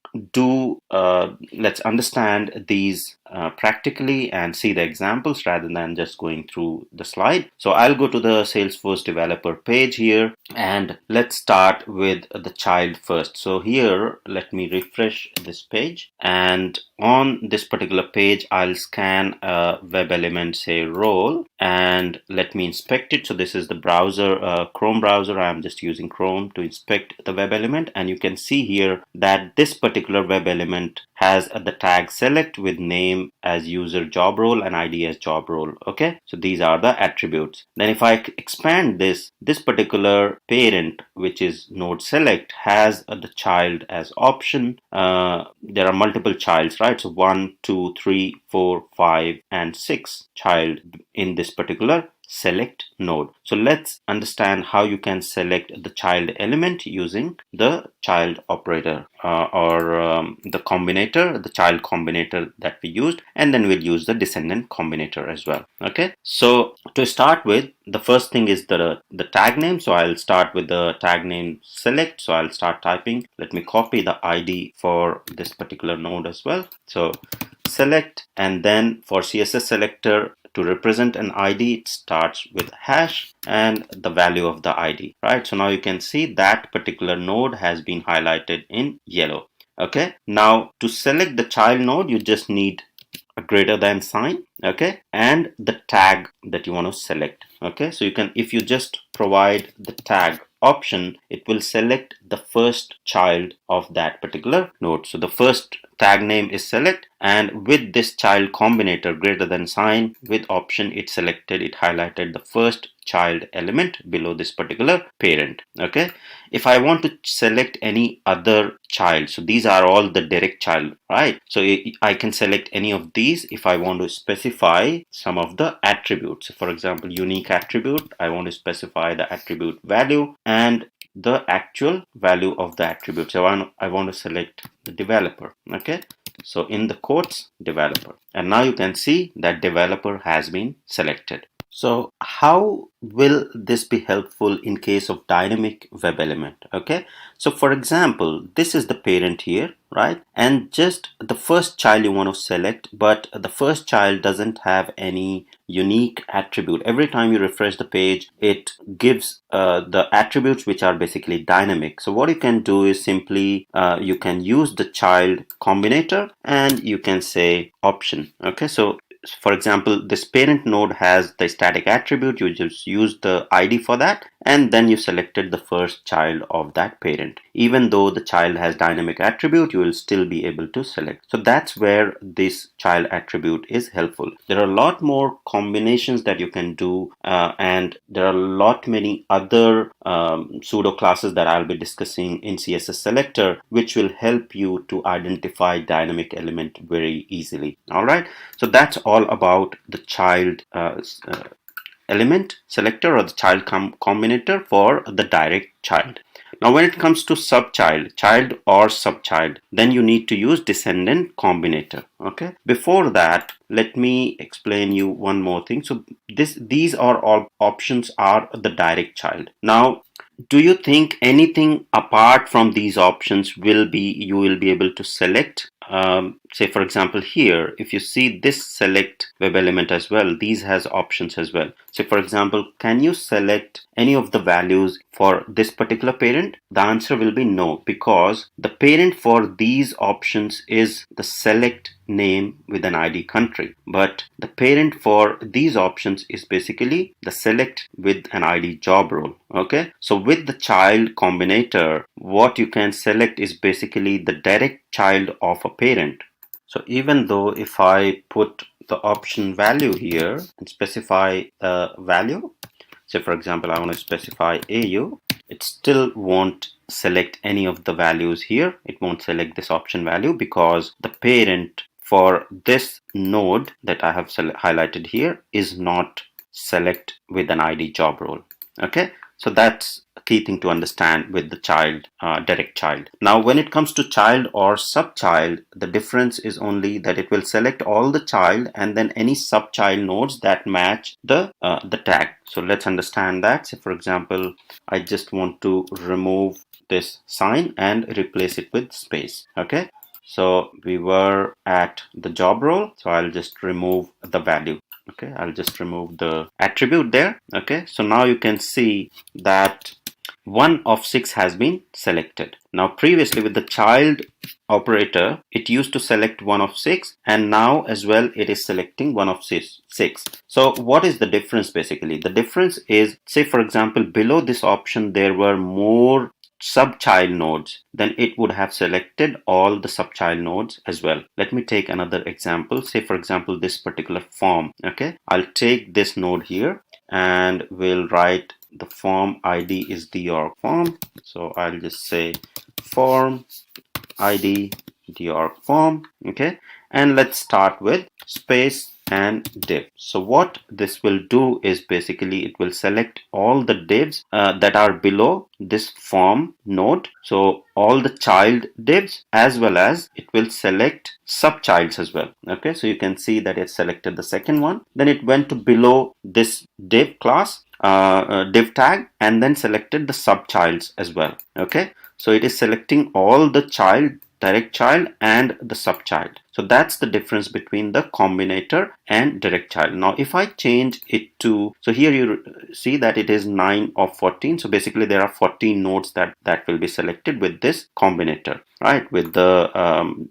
understand these practically and see the examples rather than just going through the slide. So I'll go to the Salesforce developer page here, and let's start with the child first. So here, let me refresh this page, and on this particular page I'll scan a web element, say role, and let me inspect it. So this is the browser, Chrome browser. I'm just using Chrome to inspect the web element, and you can see here that this particular web element has the tag select with name as user job role and ID as job role. Okay, so these are the attributes. Then if I expand this particular parent, which is node select, has the child as option. There are multiple childs, right? So 1, 2, 3, 4, 5 and 6 child in this particular select node. So let's understand how you can select the child element using the child operator or the combinator, the child combinator that we used, and then we'll use the descendant combinator as well. Okay, so to start with, the first thing is the tag name. So I'll start with the tag name select. So I'll start typing. Let me copy the ID for this particular node as well. So select, and then for CSS selector to represent an ID, it starts with hash and the value of the ID, right? So now you can see that particular node has been highlighted in yellow. Okay, now to select the child node, you just need a greater than sign, okay, and the tag that you want to select. Okay, so you can, if you just provide the tag option, it will select the first child of that particular node. So the first tag name is select, and with this child combinator greater than sign with option, it selected, it highlighted the first child element below this particular parent. Okay, if I want to select any other child, so these are all the direct child, right? So I can select any of these if I want to specify some of the attributes. For example, unique attribute, I want to specify the attribute value and the actual value of the attribute. So I want to select the developer. Okay, so in the quotes, developer, and now you can see that developer has been selected. So how will this be helpful in case of dynamic web element? Okay, so for example, this is the parent here, right? And just the first child you want to select, but the first child doesn't have any unique attribute. Every time you refresh the page, it gives the attributes which are basically dynamic. So what you can do is simply you can use the child combinator and you can say option. Okay, so for example, this parent node has the static attribute. You just use the ID for that, and then you selected the first child of that parent. Even though the child has dynamic attribute, you will still be able to select. So that's where this child attribute is helpful. There are a lot more combinations that you can do, and there are a lot many other pseudo classes that I'll be discussing in CSS Selector, which will help you to identify dynamic element very easily. All right, so that's all about the child element selector or the child combinator for the direct child. Now when it comes to subchild, child or subchild, then you need to use descendant combinator. Okay, before that, let me explain you one more thing. So these are all options are the direct child. Now do you think anything apart from these options you will be able to select? Say for example here, if you see this select web element as well, these has options as well. So for example, can you select any of the values for this particular parent? The answer will be no, because the parent for these options is the select name with an ID country, but the parent for these options is basically the select with an ID job role. Okay, so with the child combinator, what you can select is basically the direct child of a parent. So even though if I put the option value here and specify a value, say for example I want to specify AU, it still won't select any of the values here. It won't select this option value because the parent for this node that I have highlighted here is not select with an ID job role. Okay, so that's a key thing to understand with the child, direct child. Now when it comes to child or subchild, the difference is only that it will select all the child and then any subchild nodes that match the tag. So let's understand that. So for example, I just want to remove this sign and replace it with space. Okay, so we were at the job role, so I'll just remove the value. Okay, I'll just remove the attribute there. Okay, so now you can see that 1 of 6 has been selected. Now previously with the child operator, it used to select 1 of 6, and now as well it is selecting 1 of 6. So what is the difference basically? The difference is, say for example, below this option there were more subchild nodes, then it would have selected all the subchild nodes as well. Let me take another example. Say for example this particular form. Okay, I'll take this node here and we'll write the form ID is the org form. So I'll just say form ID the org form. Okay, and let's start with space and div. So what this will do is basically it will select all the divs that are below this form node. So all the child divs, as well as it will select subchilds as well. Okay, so you can see that it selected the second one, then it went to below this div class, div tag, and then selected the subchilds as well. Okay, so it is selecting all the direct child and the subchild. So that's the difference between the combinator and direct child. Now if I change it to, so here you see that it is 9 of 14. So basically there are 14 nodes that will be selected with this combinator, right, with the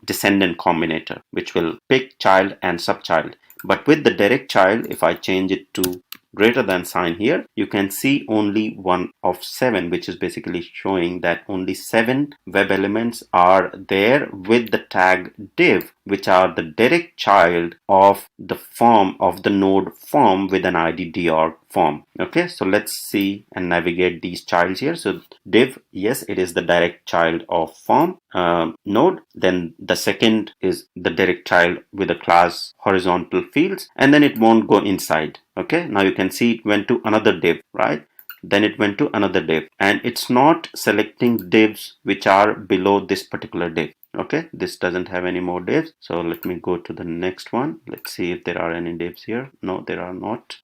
descendant combinator, which will pick child and subchild. But with the direct child, if I change it to greater than sign here, you can see only 1 of 7, which is basically showing that only 7 web elements are there with the tag div, which are the direct child of the form of the node form with an id dorg form. Okay, so let's see and navigate these childs here. So div, yes, it is the direct child of form node. Then the second is the direct child with a class horizontal fields, and then it won't go inside. Okay, now you can see it went to another div, right? Then it went to another div, and it's not selecting divs which are below this particular div. Okay, this doesn't have any more divs. So let me go to the next one. Let's see if there are any divs here. No, there are not.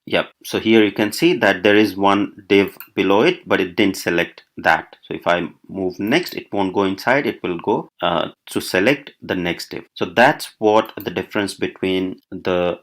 Yep, so here you can see that there is one div below it, but it didn't select that. So if I move next, it won't go inside, it will go to select the next div. So that's what the difference between the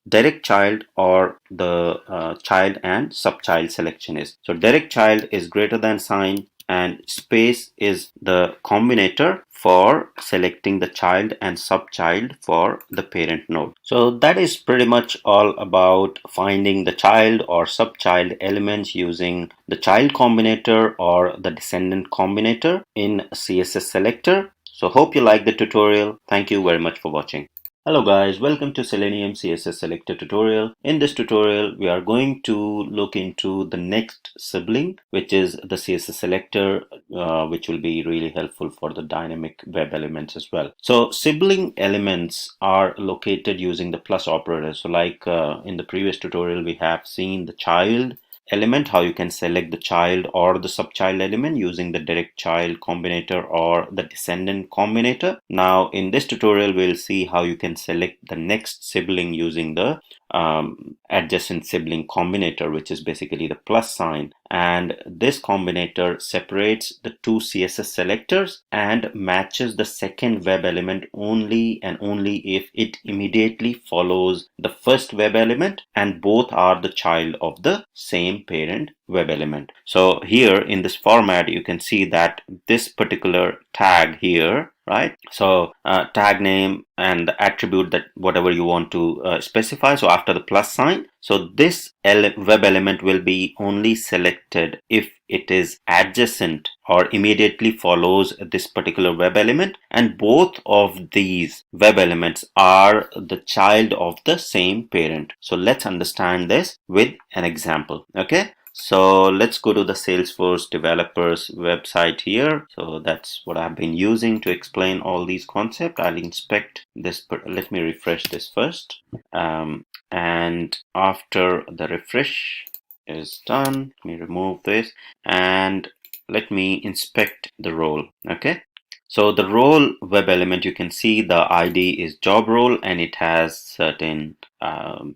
direct child or the child and subchild selection is. So direct child is greater than sign, and space is the combinator for selecting the child and subchild for the parent node. So that is pretty much all about finding the child or subchild elements using the child combinator or the descendant combinator in CSS Selector. So hope you like the tutorial. Thank you very much for watching. Hello guys, welcome to Selenium CSS Selector tutorial. In this tutorial, we are going to look into the next sibling, which is the CSS Selector, which will be really helpful for the dynamic web elements as well. So sibling elements are located using the plus operator. So like in the previous tutorial, we have seen the child element, how you can select the child or the subchild element using the direct child combinator or the descendant combinator. Now in this tutorial we'll see how you can select the next sibling using the adjacent sibling combinator, which is basically the plus sign, and this combinator separates the two CSS selectors and matches the second web element only and only if it immediately follows the first web element and both are the child of the same parent web element. So here in this format you can see that this particular tag here, right? So tag name and the attribute that whatever you want to specify. So after the plus sign, so this web element will be only selected if it is adjacent or immediately follows this particular web element, and both of these web elements are the child of the same parent. So let's understand this with an example. Okay, so let's go to the Salesforce developers website here. So that's what I've been using to explain all these concepts. I'll inspect this, let me refresh this first. And after the refresh is done, let me remove this and let me inspect the role. Okay, so the role web element, you can see the ID is job role and it has certain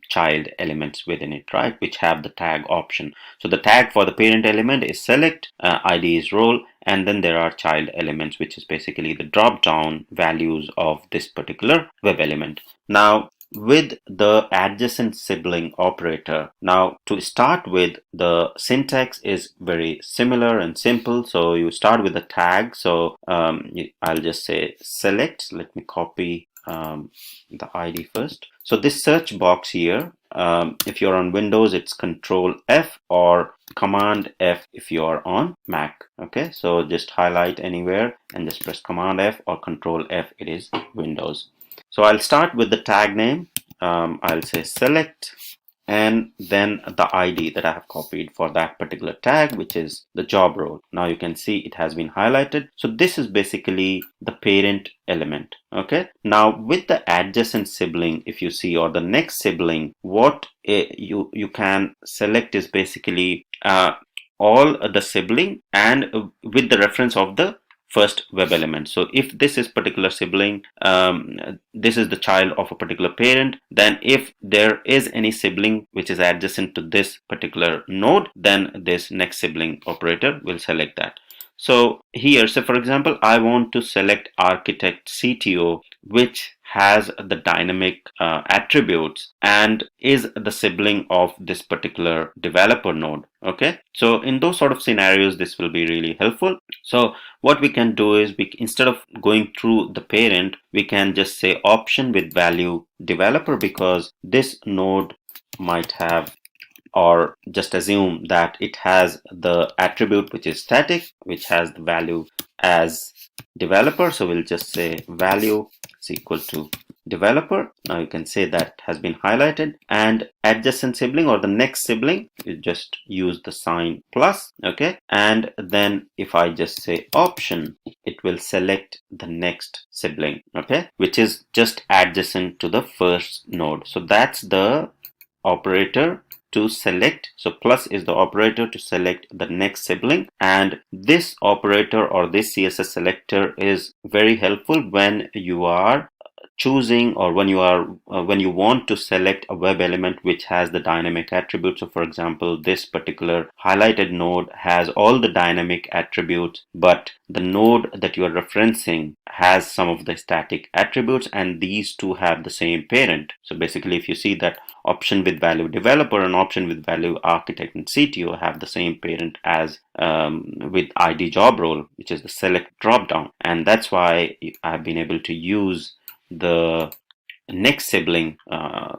child elements within it, right, which have the tag option. So the tag for the parent element is select, ID is role, and then there are child elements, which is basically the drop down values of this particular web element. Now with the adjacent sibling operator, now to start with, the syntax is very similar and simple. So you start with a tag. So I'll just say select. Let me copy the ID first. So this search box here, if you're on Windows, it's Control F or Command F if you are on Mac. Okay, so just highlight anywhere and just press Command F or Control F, it is Windows. So I'll start with the tag name. I'll say select, and then the ID that I have copied for that particular tag, which is the job role. Now you can see it has been highlighted. So this is basically the parent element. Okay. Now with the adjacent sibling, if you see, or the next sibling, what you can select is basically all the sibling and with the reference of the first web element. So if this is particular sibling, this is the child of a particular parent, then if there is any sibling which is adjacent to this particular node, then this next sibling operator will select that. So here, so for example, I want to select architect CTO, which has the dynamic attributes and is the sibling of this particular developer node. Okay, so in those sort of scenarios, this will be really helpful. So what we can do is, instead of going through the parent, we can just say option with value developer, because this node might have, or just assume that it has the attribute which is static, which has the value as developer. So we'll just say value is equal to developer. Now you can say that has been highlighted, and adjacent sibling or the next sibling, you just use the sign plus. Okay, and then if I just say option, it will select the next sibling, okay, which is just adjacent to the first node. So that's the operator to select. So plus is the operator to select the next sibling, and this operator or this CSS selector is very helpful when you are choosing, or when you want to select a web element which has the dynamic attributes. So for example, this particular highlighted node has all the dynamic attributes, but the node that you are referencing has some of the static attributes, and these two have the same parent. So basically, if you see that option with value developer and option with value architect and CTO have the same parent as with ID job role, which is the select dropdown, and that's why I've been able to use the next sibling,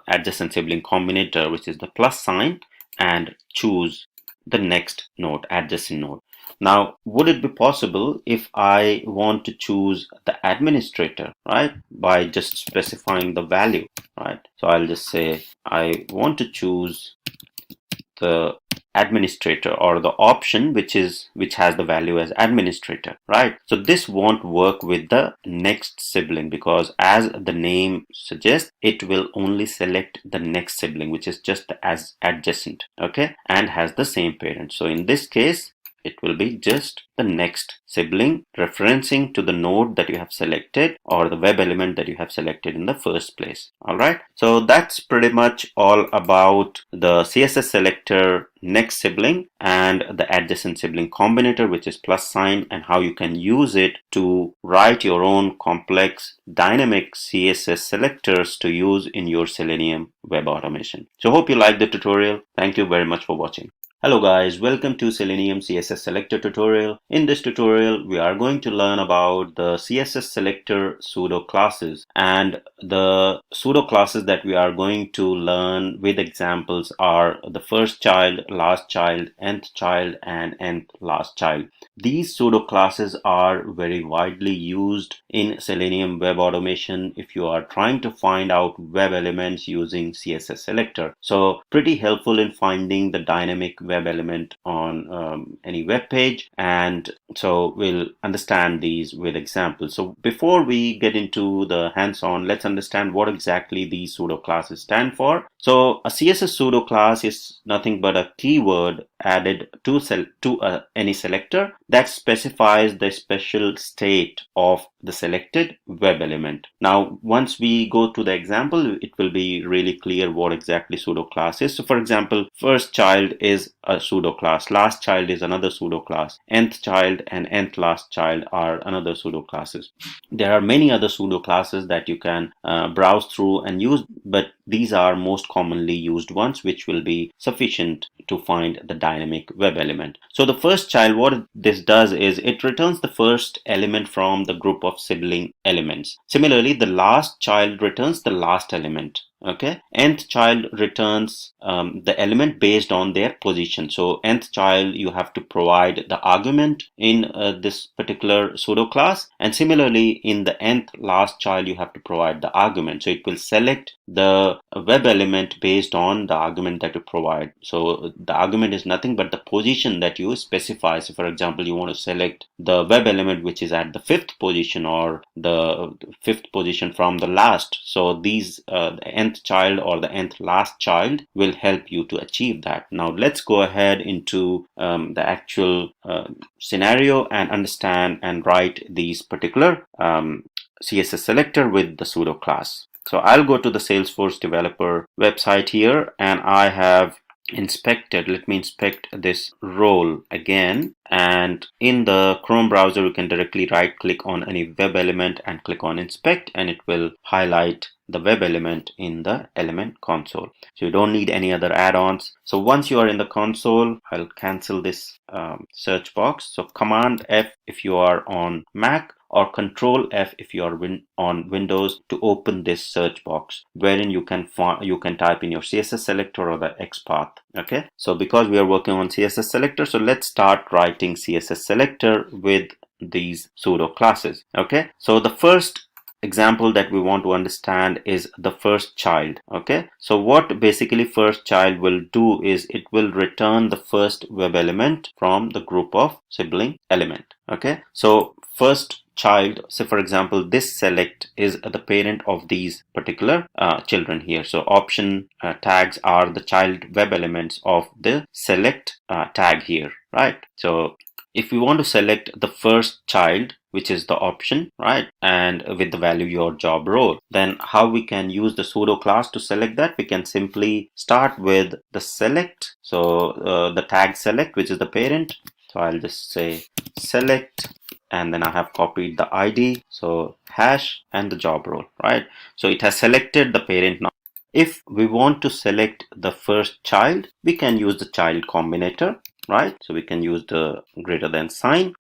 adjacent sibling combinator, which is the plus sign, and choose the next node, adjacent node. Now, would it be possible if I want to choose the administrator, right, by just specifying the value, right? So I'll just say I want to choose the administrator, or the option which has the value as administrator, right? So this won't work with the next sibling, because as the name suggests, it will only select the next sibling, which is just as adjacent, okay, and has the same parent. So in this case, it will be just the next sibling referencing to the node that you have selected, or the web element that you have selected in the first place. All right. So that's pretty much all about the CSS selector next sibling and the adjacent sibling combinator, which is plus sign, and how you can use it to write your own complex dynamic CSS selectors to use in your Selenium web automation. So hope you liked the tutorial. Thank you very much for watching. Hello guys, welcome to Selenium CSS Selector tutorial. In this tutorial, we are going to learn about the CSS Selector pseudo-classes, and the pseudo-classes that we are going to learn with examples are the first child, last child, nth-child, and nth-last-child. These pseudo-classes are very widely used in Selenium web automation if you are trying to find out web elements using CSS Selector. So pretty helpful in finding the dynamic web element on any web page, and so we'll understand these with examples. So before we get into the hands-on, let's understand what exactly these pseudo classes stand for. So a CSS pseudo class is nothing but a keyword added to any selector that specifies the special state of the selected web element. Now, once we go to the example, it will be really clear what exactly pseudo class is. So for example, first child is a pseudo class, last child is another pseudo class, nth child and nth-last-child are another pseudo classes. There are many other pseudo classes that you can browse through and use, but these are most commonly used ones, which will be sufficient to find the dynamic web element. So the first child, what this does is it returns the first element from the group of sibling elements. Similarly, the last child returns the last element. Okay, nth child returns the element based on their position. So nth child, you have to provide the argument in this particular pseudo class, and similarly in the nth last child you have to provide the argument. So it will select the web element based on the argument that you provide. So the argument is nothing but the position that you specify. So for example, you want to select the web element which is at the 5th position or the 5th position from the last. So these the nth child or the nth last child will help you to achieve that. Now let's go ahead into the actual scenario and understand and write these particular CSS selector with the pseudo class. So I'll go to the Salesforce developer website here, and I have inspected. Let me inspect this role again, and in the Chrome browser you can directly right click on any web element and click on inspect, and it will highlight the web element in the element console. So you don't need any other add-ons. So once you are in the console, I'll cancel this search box. So Command F if you are on Mac, or Control F if you are on Windows, to open this search box wherein you can type in your CSS selector or the XPath. Okay, so because we are working on CSS selector, so let's start writing CSS selector with these pseudo classes. Okay, so the first example that we want to understand is the first child. Okay, so what basically first child will do is it will return the first web element from the group of sibling element. Okay, so first child, so for example this select is the parent of these particular children here. So option tags are the child web elements of the select tag here, right? So if we want to select the first child, which is the option, right, and with the value your job role, then how we can use the pseudo class to select that? We can simply start with the select, so the tag select, which is the parent. So I'll just say select, and then I have copied the ID, so hash and the job role, right? So it has selected the parent. Now if we want to select the first child, we can use the child combinator, right? So we can use the greater than sign,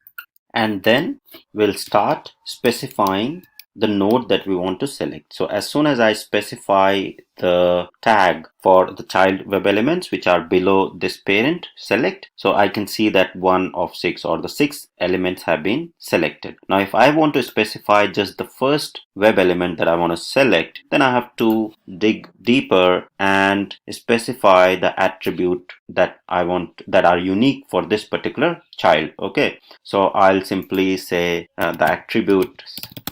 and then we'll start specifying the node that we want to select. So as soon as I specify the tag for the child web elements which are below this parent select, so I can see that 1 of 6 or the 6 elements have been selected. Now if I want to specify just the first web element that I want to select, then I have to dig deeper and specify the attribute that I want that are unique for this particular child. Okay, so I'll simply say the attribute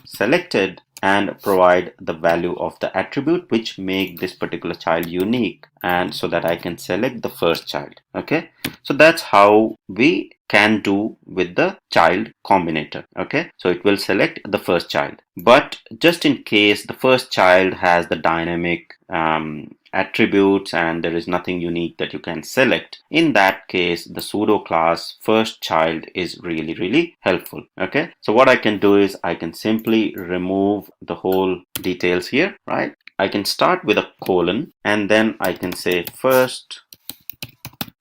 selected and provide the value of the attribute which make this particular child unique, and so that I can select the first child. Okay, so that's how we can do with the child combinator. Okay, so it will select the first child, but just in case the first child has the dynamic attributes and there is nothing unique that you can select, in that case the pseudo class first child is really helpful. Okay, so what I can do is I can simply remove the whole details here, right? I can start with a colon and then I can say first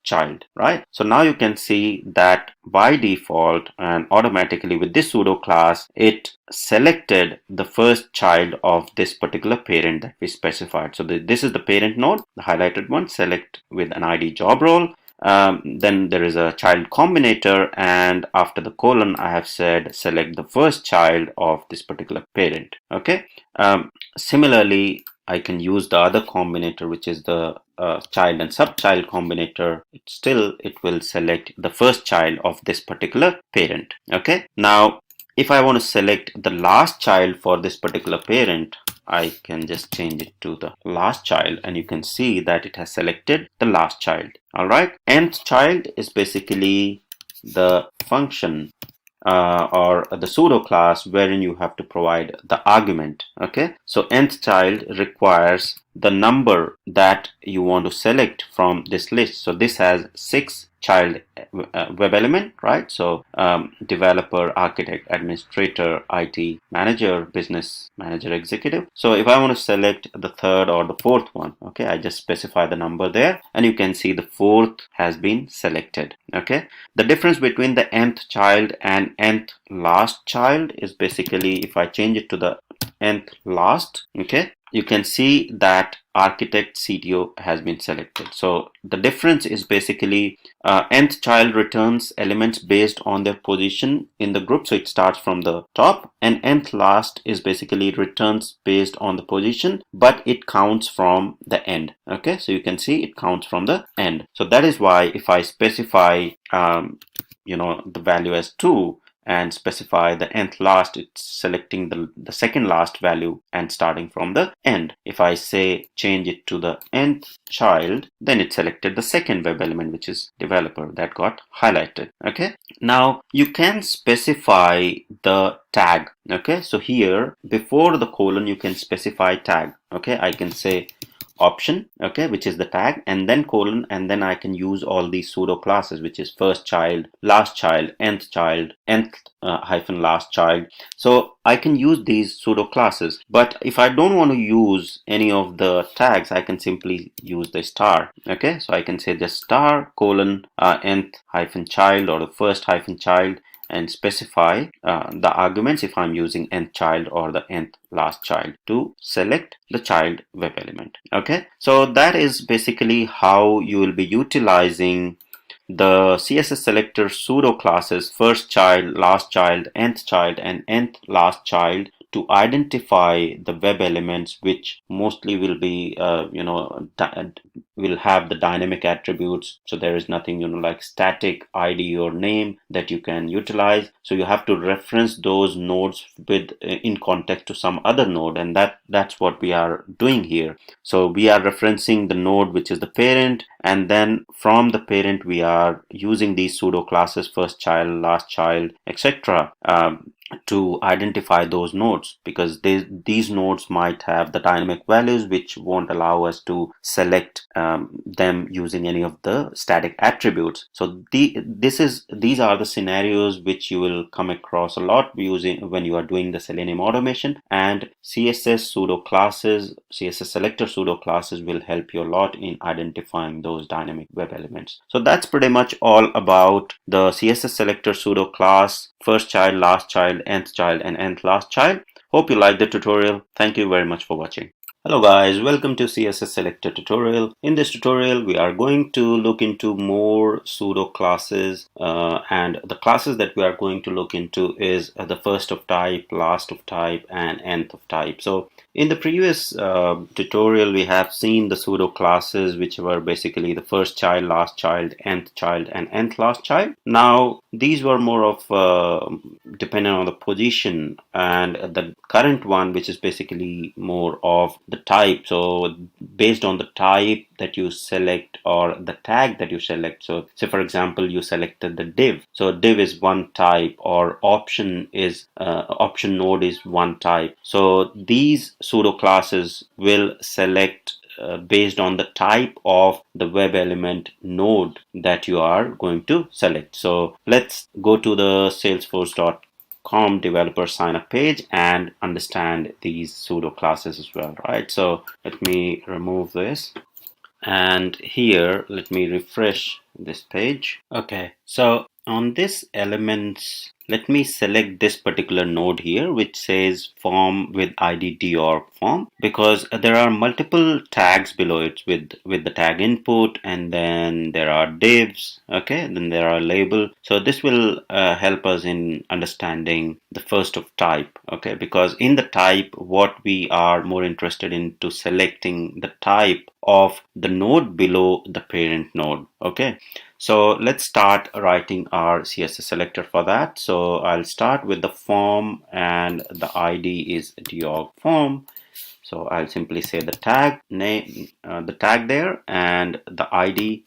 child, right? So now you can see that by default and automatically with this pseudo class, it selected the first child of this particular parent that we specified. So this is the parent node, the highlighted one, select with an ID job role. Then there is a child combinator, and after the colon I have said select the first child of this particular parent. Okay, similarly I can use the other combinator, which is the child and subchild combinator. It will select the first child of this particular parent. Okay, now if I want to select the last child for this particular parent, I can just change it to the last child, and you can see that it has selected the last child. All right, nth child is basically the function or the pseudo class wherein you have to provide the argument. Okay, so nth child requires the number that you want to select from this list. So this has 6 child web element, right? So developer, architect, administrator, IT manager, business manager, executive. So if I want to select the third or the fourth one, okay, I just specify the number there, and you can see the fourth has been selected. Okay, the difference between the nth child and nth last child is basically if I change it to the nth last, okay, you can see that architect CTO has been selected. So the difference is basically Nth-Child returns elements based on their position in the group. So it starts from the top, and Nth-Last is basically returns based on the position, but it counts from the end. Okay, so you can see it counts from the end. So that is why if I specify the value as 2 and specify the Nth-Last, it's selecting the second last value and starting from the end. If I say change it to the Nth-Child, then it selected the second web element, which is developer, that got highlighted. Okay, now you can specify the tag. Okay, so here before the colon you can specify tag. Okay, I can say option, okay, which is the tag, and then colon, and then I can use all these pseudo classes, which is first child, last child, nth child, last child. So I can use these pseudo classes, but if I don't want to use any of the tags, I can simply use the star. Okay, so I can say the star colon nth-child or the first child, and specify the arguments if I'm using Nth-Child or the Nth-Last-Child to select the child web element. Okay, so that is basically how you will be utilizing the CSS selector pseudo classes first child, last child, nth child, and Nth-Last-Child to identify the web elements, which mostly will be will have the dynamic attributes. So there is nothing like static ID or name that you can utilize. So you have to reference those nodes with in context to some other node, and that's what we are doing here. So we are referencing the node which is the parent, and then from the parent we are using these pseudo classes first child, last child, etc. To identify those nodes, because these nodes might have the dynamic values which won't allow us to select them using any of the static attributes. So these are the scenarios which you will come across a lot using when you are doing the Selenium automation, and CSS pseudo classes, CSS selector pseudo classes will help you a lot in identifying those dynamic web elements. So that's pretty much all about the CSS selector pseudo class first child, last child, nth child, and Nth-Last-Child. Hope you liked the tutorial. Thank you very much for watching. Hello guys, welcome to CSS Selector tutorial. In this tutorial, we are going to look into more pseudo classes, and the classes that we are going to look into is the first of type, last of type, and nth of type. So in the previous tutorial, we have seen the pseudo classes, which were basically the first child, last child, nth child, and Nth-Last-Child. Now these were more of dependent on the position, and the current one, which is basically more of the type. So based on the type that you select or the tag that you select, so say for example you selected the div, so div is one type, or option node is one type. So these pseudo classes will select based on the type of the web element node that you are going to select. So let's go to the salesforce.com developer sign up page and understand these pseudo classes as well, right? So let me remove this, and here let me refresh this page. Okay, so on this elements, let me select this particular node here which says form with ID deorg form, because there are multiple tags below it with the tag input, and then there are divs, okay, and then there are label. So this will help us in understanding the first of type, okay, because in the type what we are more interested in to selecting the type of the node below the parent node. Okay, so let's start writing our CSS selector for that. So I'll start with the form, and the ID is deorg form. So I'll simply say the tag name, the tag there, and the ID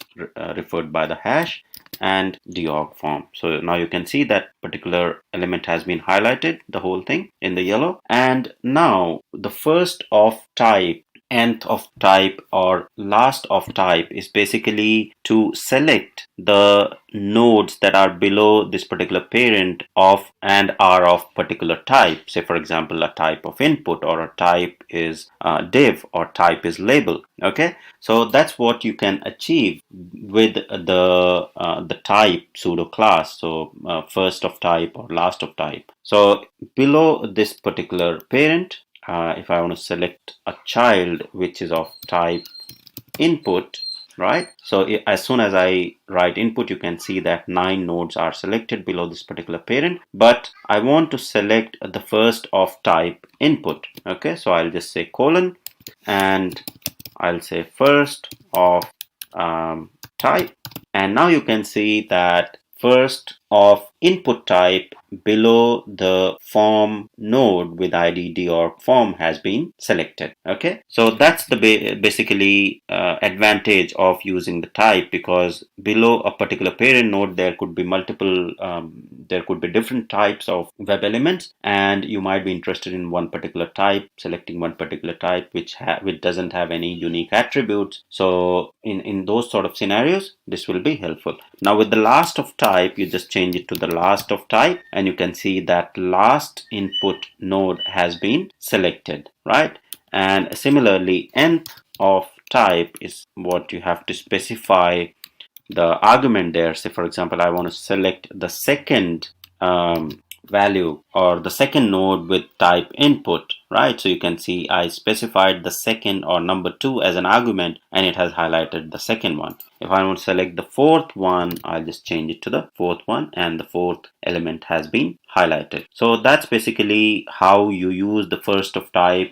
referred by the hash, and deorg form. So now you can see that particular element has been highlighted, the whole thing in the yellow. And now the first of type, nth of type, or last of type is basically to select the nodes that are below this particular parent of and are of particular type. Say for example a type of input, or a type is div, or type is label. Okay, so that's what you can achieve with the type pseudo class. So first of type or last of type. So below this particular parent, if I want to select a child which is of type input, right? So as soon as I write input, you can see that 9 nodes are selected below this particular parent, but I want to select the first of type input. Okay, so I'll just say colon, and I'll say first of type, and now you can see that first of input type below the form node with id or form has been selected. Okay, so that's the basically advantage of using the type, because below a particular parent node there could be multiple there could be different types of web elements, and you might be interested in one particular type, selecting one particular type which doesn't have any unique attributes. So in those sort of scenarios, this will be helpful. Now with the last of type, you just change it to the last of type, and you can see that last input node has been selected, right? And similarly, nth of type is what you have to specify the argument there. Say for example, I want to select the second value or the second node with type input, right? So you can see I specified the second or number 2 as an argument, and it has highlighted the second one. If I want to select the fourth one, I'll just change it to the fourth one, and the fourth element has been highlighted. So that's basically how you use the first of type,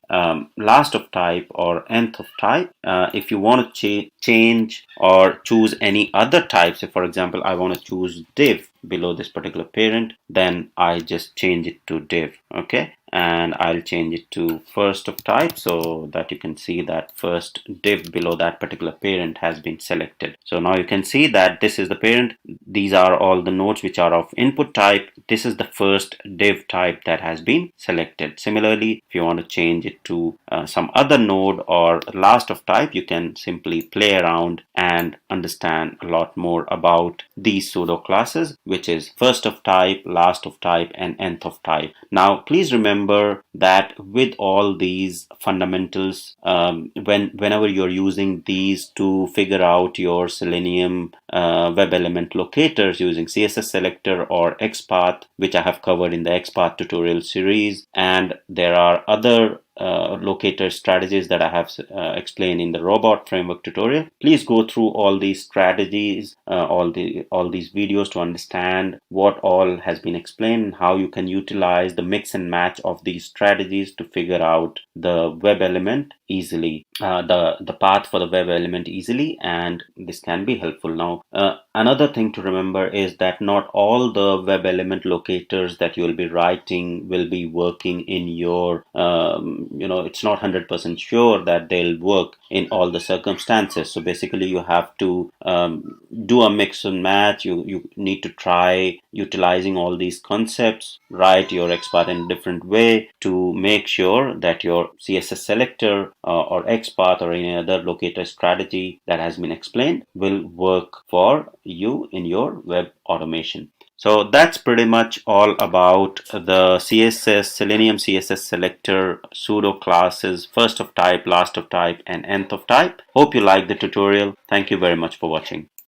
last of type, or nth of type. If you want to change or choose any other types, so for example, I want to choose div below this particular parent, then I just change it to div. Okay, and I'll change it to first of type, so that you can see that first div below that particular parent has been selected. So now you can see that this is the parent. These are all the nodes which are of input type. This is the first div type that has been selected. Similarly, if you want to change it to some other node or last of type, you can simply play around and understand a lot more about these pseudo classes, which is first of type, last of type, and nth of type. Now please remember that with all these fundamentals, whenever you're using these to figure out your Selenium web element locators using CSS Selector or XPath, which I have covered in the XPath tutorial series, and there are other locator strategies that I have explained in the robot framework tutorial. Please go through all these strategies, all these videos to understand what all has been explained and how you can utilize the mix and match of these strategies to figure out the web element easily, the path for the web element easily, and this can be helpful. Now another thing to remember is that not all the web element locators that you will be writing will be working in your it's not 100% sure that they'll work in all the circumstances. So basically you have to do a mix and match. You need to try utilizing all these concepts, write your XPath in a different way to make sure that your CSS selector or XPath or any other locator strategy that has been explained will work for you in your web automation. So that's pretty much all about the Selenium CSS Selector pseudo classes, first of type, last of type, and nth of type. Hope you liked the tutorial. Thank you very much for watching.